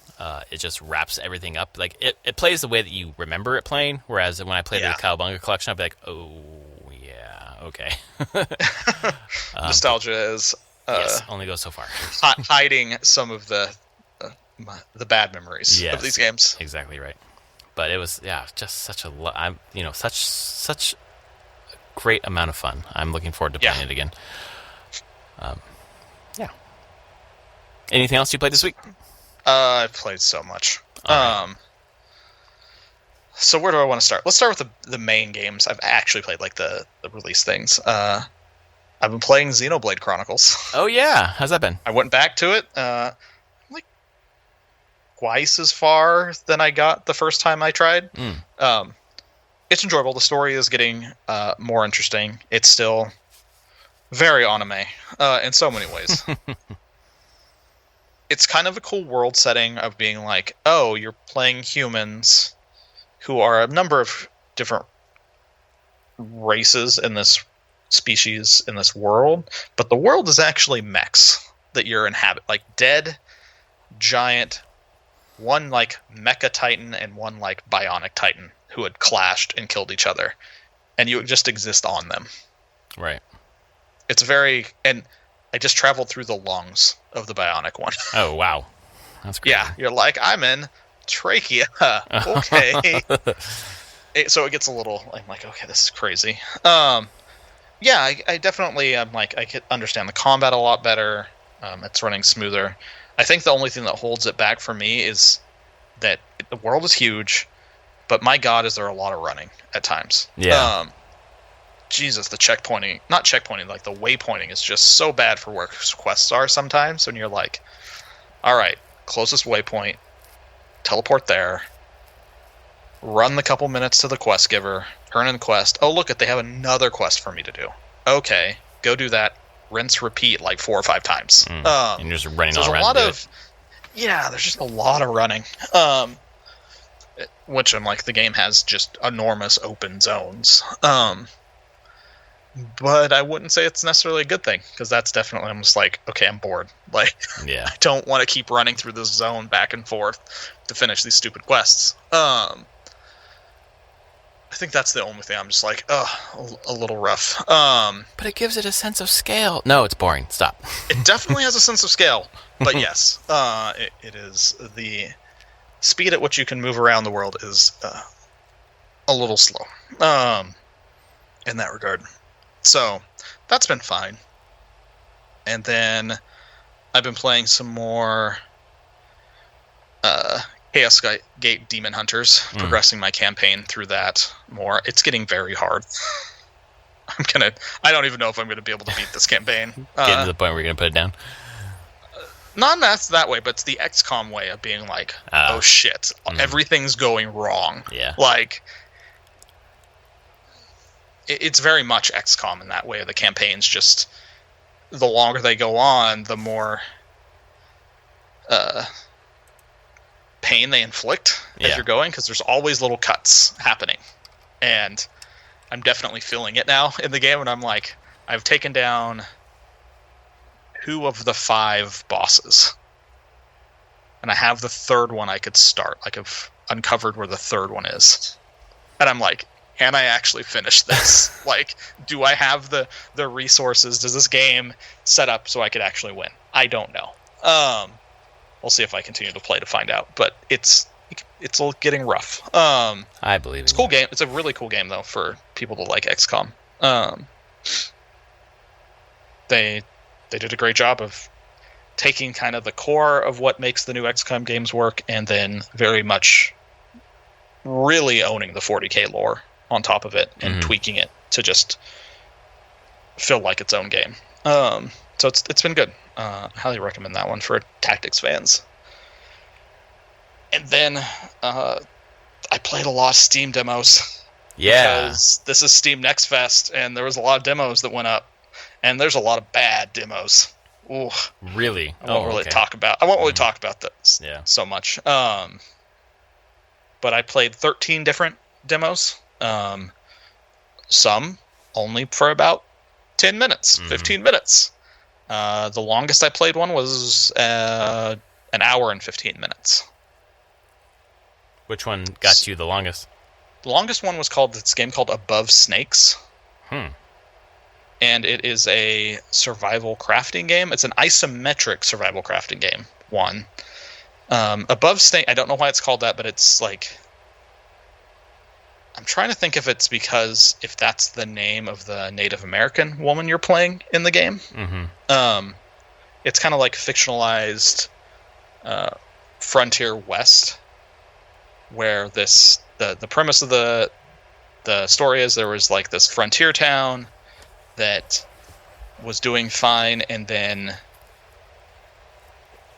It just wraps everything up. Like it plays the way that you remember it playing. Whereas when I played the Cowabunga collection, I'd be like, "Oh yeah, okay." Nostalgia is yes, only goes so far. Hiding some of the bad memories of these games. Exactly right. But it was just such a such great amount of fun. I'm looking forward to playing it again. Anything else you played this week? I've played so much. So where do I want to start? Let's start with the main games. I've actually played like the release things. I've been playing Xenoblade Chronicles. Oh yeah, how's that been? I went back to it like twice as far than I got the first time I tried. it's enjoyable. The story is getting more interesting. It's still very anime in so many ways. It's kind of a cool world setting of being like, oh, you're playing humans who are a number of different races in this species in this world, but the world is actually mechs that you're inhabit, like dead giant, one like mecha titan and one like bionic titan who had clashed and killed each other, and you just exist on them. Right. It's very, and I just traveled through the lungs of the bionic one. Oh wow, that's great. Yeah, you're like, I'm in trachea. Okay. So it gets a little, I'm like, okay, this is crazy. Yeah, I definitely, I'm like, I could understand the combat a lot better. It's running smoother. I think the only thing that holds it back for me is that the world is huge, but my God, is there a lot of running at times. Yeah. Jesus, the checkpointing, not checkpointing, like the waypointing is just so bad for where quests are sometimes. When you're like, all right, closest waypoint, teleport there, run the couple minutes to the quest giver, turn in the quest. Oh, look, they have another quest for me to do. Okay, go do that. Rinse, repeat like 4 or 5 times. And you're just running so all around. There's a lot of, yeah, there's just a lot of running. Which I'm like, the game has just enormous open zones. But I wouldn't say it's necessarily a good thing, because that's definitely, I'm just like, okay, I'm bored. Like, yeah. I don't want to keep running through this zone back and forth to finish these stupid quests. I think that's the only thing I'm just like, a little rough. But it gives it a sense of scale. No, it's boring. Stop. It definitely has a sense of scale, but yes, it is the speed at which you can move around the world is a little slow in that regard. So that's been fine. And then I've been playing some more Chaos Gate Demon Hunters, progressing my campaign through that more. It's getting very hard. I don't even know if I'm gonna be able to beat this campaign. Getting to the point where you're gonna put it down. Not that way, but it's the XCOM way of being like, oh shit, everything's going wrong. Yeah. Like, it's very much XCOM in that way. The campaigns just, the longer they go on, the more pain they inflict as you're going, because there's always little cuts happening. And I'm definitely feeling it now in the game, and I'm like, I've taken down 2 of the 5 bosses. And I have the 3rd one I could start. Like, I've uncovered where the 3rd one is. And I'm like, can I actually finish this? Like, do I have the resources? Does this game set up so I could actually win? I don't know. We'll see if I continue to play to find out. But it's getting rough. I believe it's a cool game. It's a really cool game, though, for people to like XCOM. They did a great job of taking kind of the core of what makes the new XCOM games work, and then very much really owning the 40K lore on top of it and tweaking it to just feel like its own game. So it's been good. I highly recommend that one for tactics fans. And then I played a lot of Steam demos. Yeah. Because this is Steam Next Fest, and there was a lot of demos that went up, and there's a lot of bad demos. Ooh. Really? I won't really talk about this so much. But I played 13 different demos. Some only for about 10 minutes, 15 minutes. The longest I played one was an hour and 15 minutes. Which one got you the longest? The longest one was this game called Above Snakes. And it is a survival crafting game. It's an isometric survival crafting game. Above Snake, I don't know why it's called that, but it's like, I'm trying to think if it's because if that's the name of the Native American woman you're playing in the game. It's kind of like fictionalized Frontier West, where the premise of the story is there was like this frontier town that was doing fine, and then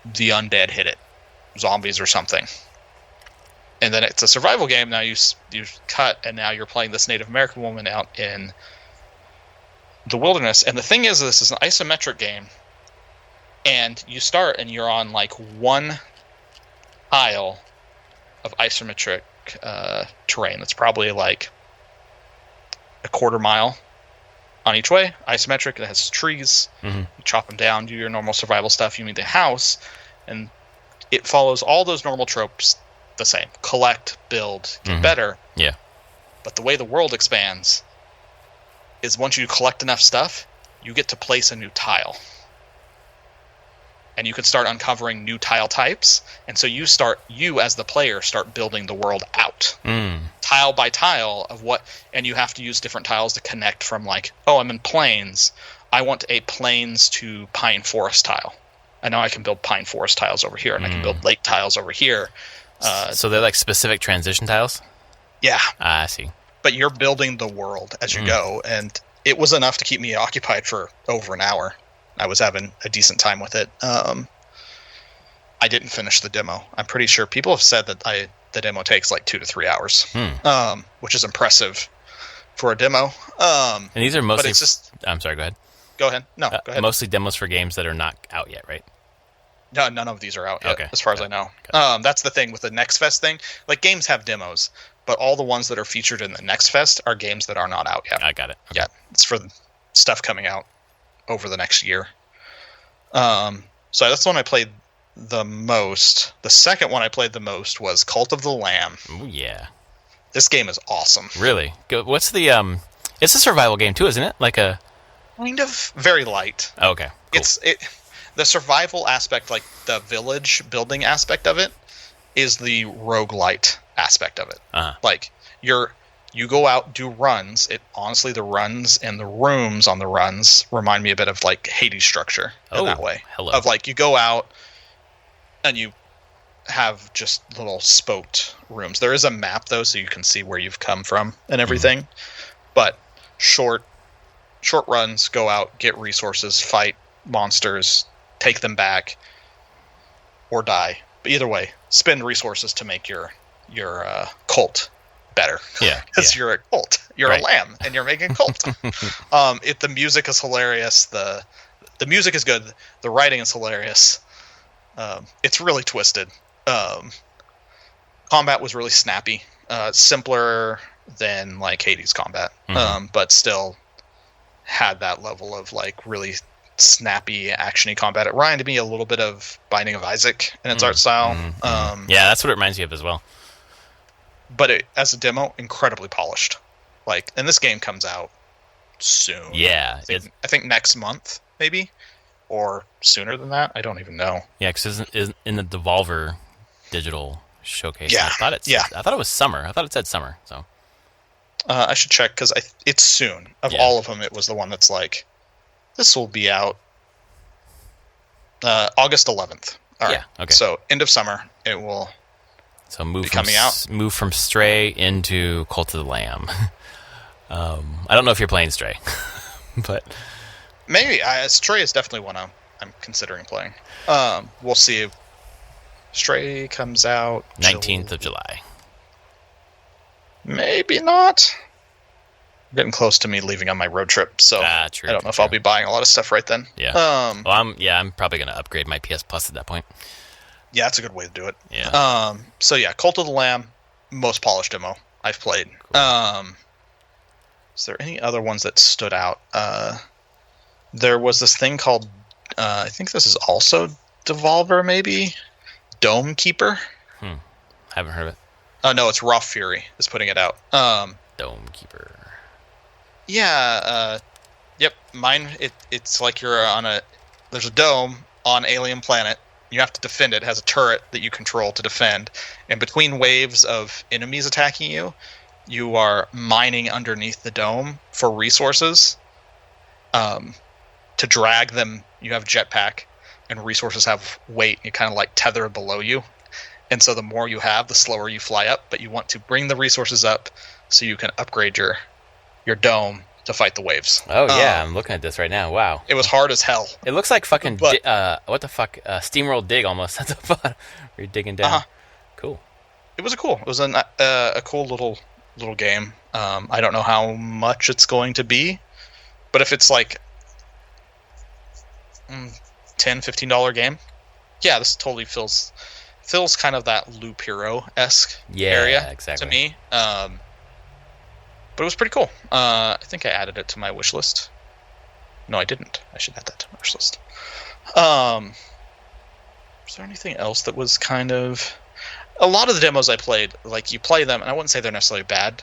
the undead hit it, zombies or something, And then it's a survival game. Now you cut, and now you're playing this Native American woman out in the wilderness. And the thing is, this is an isometric game, and you start and you're on like one tile of isometric terrain. That's probably like a quarter mile on each way. Isometric. It has trees. Mm-hmm. You chop them down, do your normal survival stuff. You need a house, and it follows all those normal tropes the same. Collect, build, get better. Yeah. But the way the world expands is once you collect enough stuff, you get to place a new tile. And you can start uncovering new tile types. And so you as the player, start building the world out. Tile by tile of what, and you have to use different tiles to connect from like, oh, I'm in plains. I want a plains to pine forest tile. I know I can build pine forest tiles over here, and I can build lake tiles over here. So they're like specific transition tiles? Yeah. I see. But you're building the world as you go, and it was enough to keep me occupied for over an hour. I was having a decent time with it. I didn't finish the demo. I'm pretty sure people have said that the demo takes like 2 to 3 hours, which is impressive for a demo. And these are mostly... But it's just... I'm sorry, go ahead. Go ahead. No, go ahead. Mostly demos for games that are not out yet, right? No, none of these are out yet, as far as I know. That's the thing with the Next Fest thing. Like, games have demos, but all the ones that are featured in the Next Fest are games that are not out yet. I got it. Okay. Yeah, it's for stuff coming out over the next year. So that's the one I played the most. The second one I played the most was Cult of the Lamb. Oh, yeah. This game is awesome. Really? What's the... It's a survival game, too, isn't it? Like a... Kind of very light. Oh, okay. Cool. The survival aspect, like the village building aspect of it, is the roguelite aspect of it. Like, you go out, do runs. Honestly, the runs and the rooms on the runs remind me a bit of like Hades structure in that way. Hello. Of like, you go out and you have just little spoked rooms. There is a map though, so you can see where you've come from and everything. But short runs, go out, get resources, fight monsters, take them back, or die. But either way, spend resources to make your cult better. Yeah, because you're a cult. You're a lamb, and you're making a cult. The music is hilarious. The music is good. The writing is hilarious. It's really twisted. Combat was really snappy. Simpler than like Hades combat, but still had that level of like really snappy, actiony combat. It reminded me a little bit of Binding of Isaac in its art style. Yeah, that's what it reminds me of as well. But as a demo, incredibly polished. Like, and this game comes out soon. Yeah, I think next month, maybe, or sooner than that. I don't even know. Yeah, because isn't in the Devolver Digital Showcase. Yeah, I thought it was summer. I thought it said summer. So I should check because it's soon. Of all of them, it was the one that's like, this will be out August 11th. All right. Yeah. Okay. So end of summer, it will. So move from Stray into Cult of the Lamb. I don't know if you're playing Stray, but maybe Stray is definitely one I'm considering playing. We'll see. Stray comes out 19th of July. Maybe not. Getting close to me leaving on my road trip, so I don't know if I'll be buying a lot of stuff right then. Yeah. I'm probably gonna upgrade my PS Plus at that point. Yeah, that's a good way to do it. Yeah. So yeah, Cult of the Lamb, most polished demo I've played. Cool. Is there any other ones that stood out? There was this thing called, I think this is also Devolver, maybe? Dome Keeper? Haven't heard of it. Oh, no, it's Raw Fury is putting it out. Dome Keeper. Yeah, yep, it's like you're there's a dome on alien planet. You have to defend it. It has a turret that you control to defend. And between waves of enemies attacking you, you are mining underneath the dome for resources. To drag them, you have jetpack, and resources have weight. You kind of like tether below you. And so the more you have, the slower you fly up. But you want to bring the resources up so you can upgrade your dome to fight the waves. Oh, yeah, I'm looking at this right now. Wow. It was hard as hell. It looks like fucking, what the fuck, SteamWorld Dig almost at the bottom. Where you're digging down. Cool. It was cool. It was a cool little game. I don't know how much it's going to be, but if it's like $10-15 game, yeah, this totally feels kind of that Loop Hero-esque area exactly. to me. But it was pretty cool. I think I added it to my wish list. No, I didn't. I should add that to my wish list. Was there anything else that was kind of... A lot of the demos I played, like, you play them, and I wouldn't say they're necessarily bad,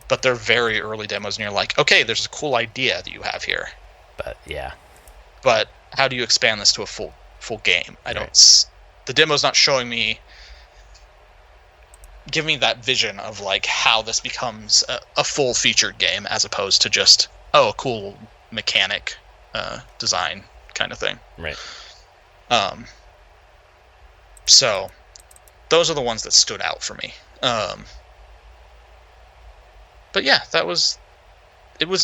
but they're very early demos, and you're like, okay, there's a cool idea that you have here. But, yeah. But how do you expand this to a full game? The demo's not showing me... Give me that vision of, like, how this becomes a full-featured game, as opposed to just, a cool mechanic design kind of thing. Right. So, those are the ones that stood out for me. But yeah, it was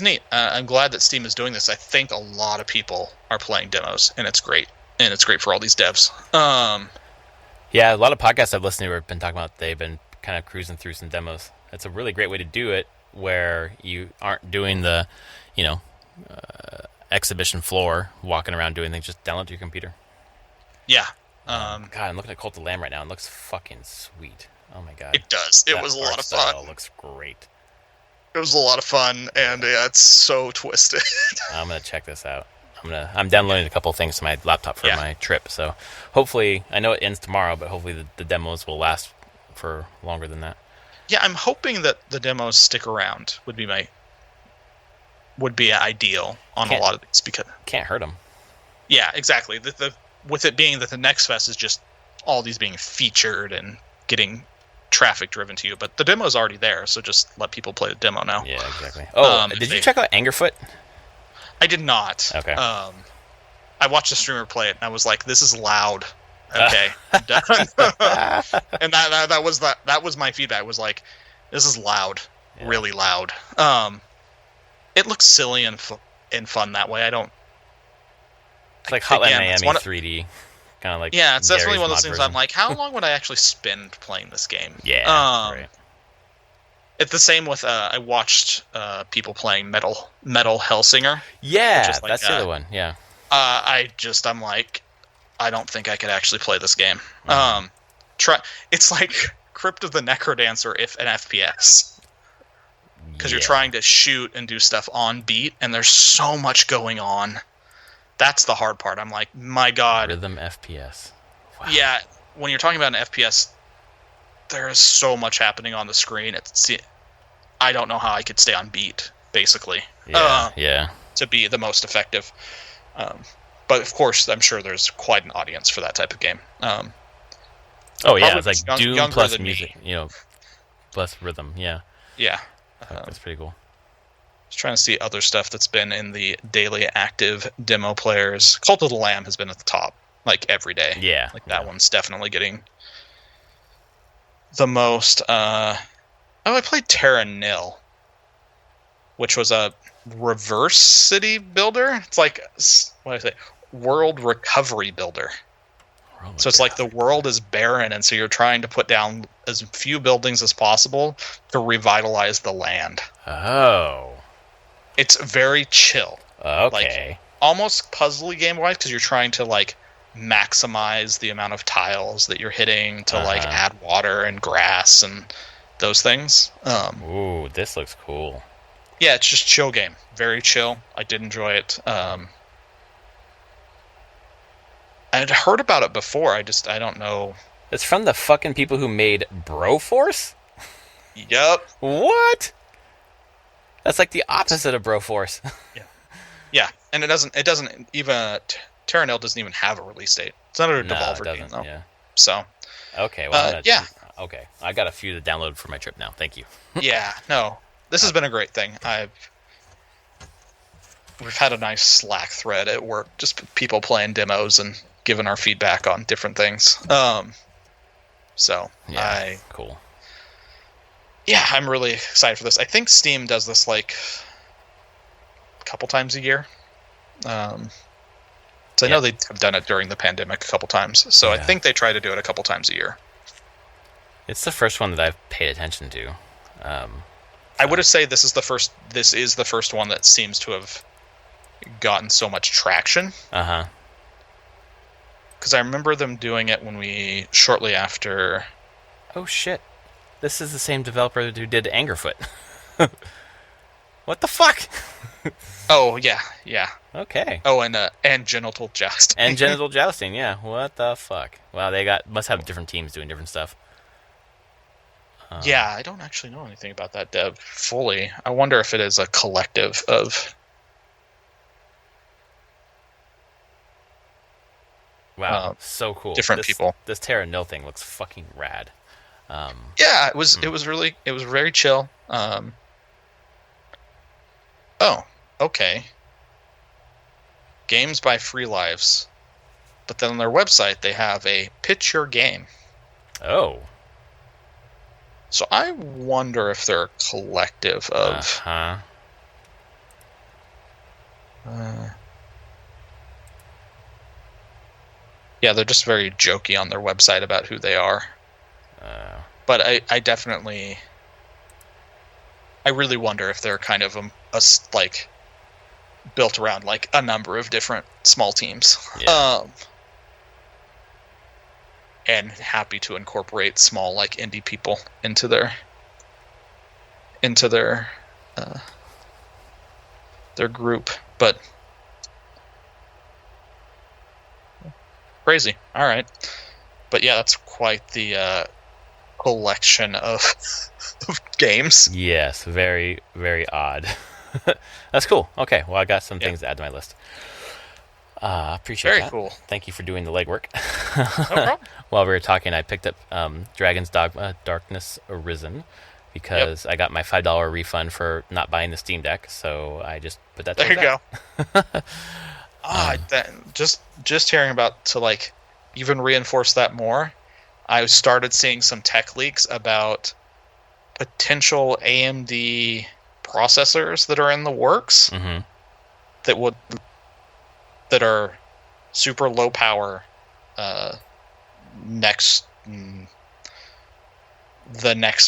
neat. I'm glad that Steam is doing this. I think a lot of people are playing demos, and it's great. And it's great for all these devs. Yeah, a lot of podcasts I've listened to have been talking about they've been kind of cruising through some demos. It's a really great way to do it, where you aren't doing the, exhibition floor, walking around doing things. Just download to your computer. Yeah. God, I'm looking at Cult of Lamb right now. It looks fucking sweet. Oh my god. It does. It was a lot of fun. It looks great. It was a lot of fun, and yeah, it's so twisted. I'm gonna check this out. I'm downloading a couple things to my laptop for my trip. So hopefully, I know it ends tomorrow, but hopefully the demos will last for longer than that. Yeah, I'm hoping that the demos stick around. Would be ideal on a lot of these, because can't hurt them. Yeah, exactly. With it being that the next fest is just all these being featured and getting traffic driven to you, but the demo's already there, so just let people play the demo now. Yeah, exactly. Oh, did you check out Angerfoot? I did not. Okay. I watched a streamer play it, and I was like, "This is loud." Okay, I'm done. And that was my feedback. Was like, "This is loud, really loud." It looks silly and fun that way. I don't. It's like Hotline Miami 3D, kind of like. Yeah, it's definitely one of those things. I'm like, how long would I actually spend playing this game? Yeah. Right. It's the same with I watched people playing Metal Hellsinger. Yeah, like, that's the other one. Yeah. I'm like, I don't think I could actually play this game. Mm-hmm. It's like Crypt of the Necrodancer if an FPS. Because you're trying to shoot and do stuff on beat, and there's so much going on. That's the hard part. I'm like, my God. Rhythm FPS. Wow. Yeah, when you're talking about an FPS, there is so much happening on the screen. I don't know how I could stay on beat, basically. Yeah. To be the most effective. But of course, I'm sure there's quite an audience for that type of game. It's like Doom plus music, plus rhythm. Yeah. Yeah. That's pretty cool. Just trying to see other stuff that's been in the daily active demo players. Cult of the Lamb has been at the top, like, every day. Yeah. Like, that one's definitely getting the most. I played Terra Nil, which was a reverse city builder. It's like, what do I say? World recovery builder. So it's like the world is barren, and so you're trying to put down as few buildings as possible to revitalize the land. Oh. It's very chill. Okay. Like, almost puzzly game-wise, because you're trying to, like, maximize the amount of tiles that you're hitting to, like, add water and grass and those things. Ooh, this looks cool. Yeah, it's just chill game. Very chill. I did enjoy it. I had heard about it before. I don't know. It's from the fucking people who made Broforce? Yep. What? That's like the opposite of Broforce. Yeah, and it doesn't even Terra Nil doesn't even have a release date. It's not a Devolver game though. Yeah. So. Okay. Well. Okay. I got a few to download for my trip now. Thank you. Yeah. No. This has been a great thing. We've had a nice Slack thread at work, just people playing demos and giving our feedback on different things. Cool. Yeah, I'm really excited for this. I think Steam does this like a couple times a year. So I know they have done it during the pandemic a couple times. So I think they try to do it a couple times a year. It's the first one that I've paid attention to. I would have said this is the first one that seems to have gotten so much traction. Uh-huh. Because I remember them doing it shortly after... Oh, shit. This is the same developer who did Angerfoot. What the fuck? Oh, yeah. Okay. Oh, and Genital Jousting. And Genital Jousting, yeah. What the fuck? Wow, must have different teams doing different stuff. Yeah, I don't actually know anything about that dev fully. I wonder if it is a collective of... Wow, so cool. Different people. This Terra Nil thing looks fucking rad. Yeah, it was very chill. Oh, okay. Games by Free Lives. But then on their website, they have a pitch your game. Oh. So I wonder if they're a collective of... Uh-huh. Yeah, they're just very jokey on their website about who they are. But I definitely... I really wonder if they're kind of built around like a number of different small teams. Yeah. And happy to incorporate small like indie people into their group. But crazy. All right. But yeah, that's quite the collection of games. Yes, very, very odd. That's cool. Okay, well, I got some things to add to my list. Appreciate that. Very cool. Thank you for doing the legwork. No problem. While we were talking, I picked up Dragon's Dogma Darkness Arisen because I got my $5 refund for not buying the Steam Deck, so I just put that there. You go. Just hearing about to like even reinforce that more, I started seeing some tech leaks about potential AMD processors that are in the works that are super low power. The next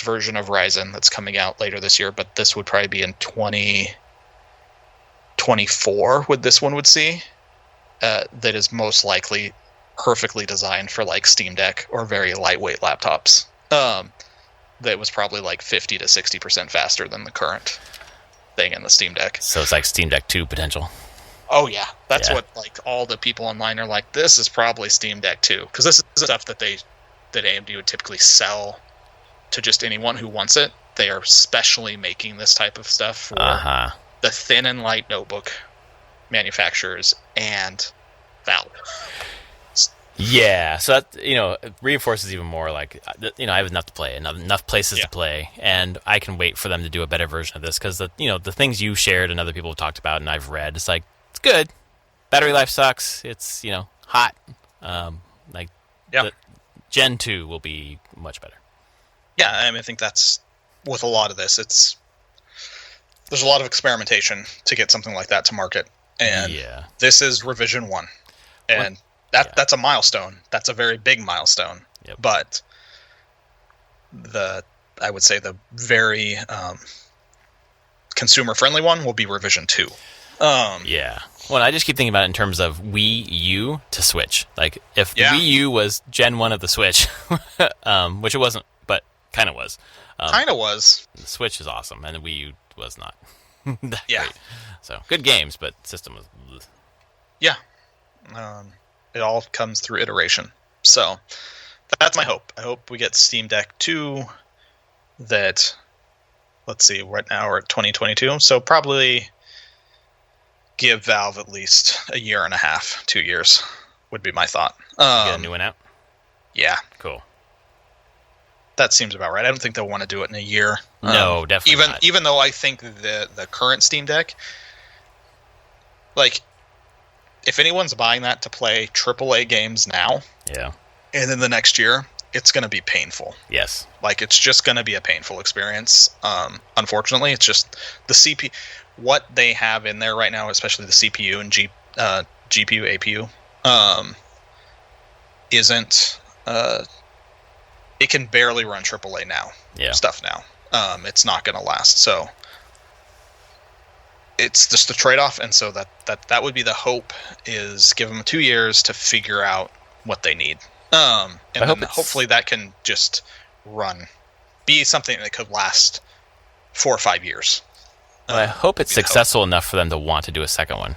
version of Ryzen that's coming out later this year, but this would probably be in 2024. This one would see that is most likely perfectly designed for like Steam Deck or very lightweight laptops. That was probably like 50 to 60% faster than the current thing in the Steam Deck. So it's like Steam Deck 2 potential. Oh yeah, that's what like all the people online are like. This is probably Steam Deck 2 because this is stuff that AMD would typically sell to just anyone who wants it. They are specially making this type of stuff for the thin and light notebook manufacturers and Valve. Yeah, so that it reinforces even more. Like I have enough to play, enough places to play, and I can wait for them to do a better version of this because the things you shared and other people have talked about and I've read, it's like it's good. Battery life sucks. It's hot. Gen 2 will be much better. Yeah, I mean, I think that's with a lot of this. There's a lot of experimentation to get something like that to market, and this is revision 1, and that's a milestone. That's a very big milestone. Yep. But I would say the very consumer friendly one will be revision 2. Well, I just keep thinking about it in terms of Wii U to Switch. Like if the Wii U was Gen 1 of the Switch, which it wasn't, but kind of was. The Switch is awesome, and the Wii U was not. Great. So good games, but system was. Yeah. It all comes through iteration. So that's my hope. I hope we get Steam Deck 2 that, let's see, right now we're at 2022. So probably give Valve at least a year and a half, 2 years would be my thought. Get a new one out? Yeah. Cool. That seems about right. I don't think they'll want to do it in a year. No, definitely not. Even though I think the current Steam Deck, like, if anyone's buying that to play AAA games now, and then the next year, it's going to be painful. Yes. Like, it's just going to be a painful experience. Unfortunately, it's just the CPU. What they have in there right now, especially the CPU and GPU, APU, it can barely run AAA now. Yeah. Stuff now. It's not going to last. So it's just a trade-off, and so that would be the hope, is give them 2 years to figure out what they need. And then hopefully that can just be something that could last 4 or 5 years. Well, I hope it's successful enough for them to want to do a second one,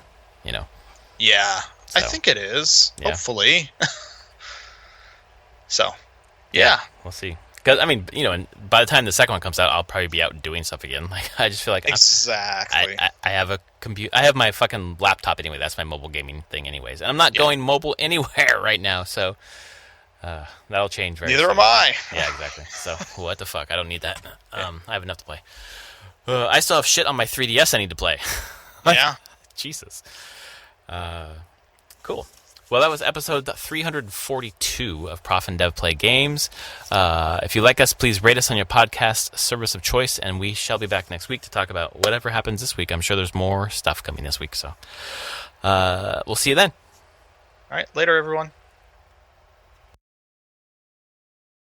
Yeah, so, I think it is. Yeah. Hopefully. So, yeah. We'll see. Because, I mean, and by the time the second one comes out, I'll probably be out doing stuff again. Like, I just feel like exactly. I have a computer. I have my fucking laptop anyway. That's my mobile gaming thing, anyways. And I'm not going mobile anywhere right now, so that'll change very soon. Neither am I. Yeah, exactly. So, what the fuck? I don't need that. I have enough to play. I still have shit on my 3DS I need to play. Yeah. Jesus. Cool. Well, that was episode 342 of Prof and Dev Play Games. If you like us, please rate us on your podcast service of choice, and we shall be back next week to talk about whatever happens this week. I'm sure there's more stuff coming this week, so we'll see you then. All right, later, everyone.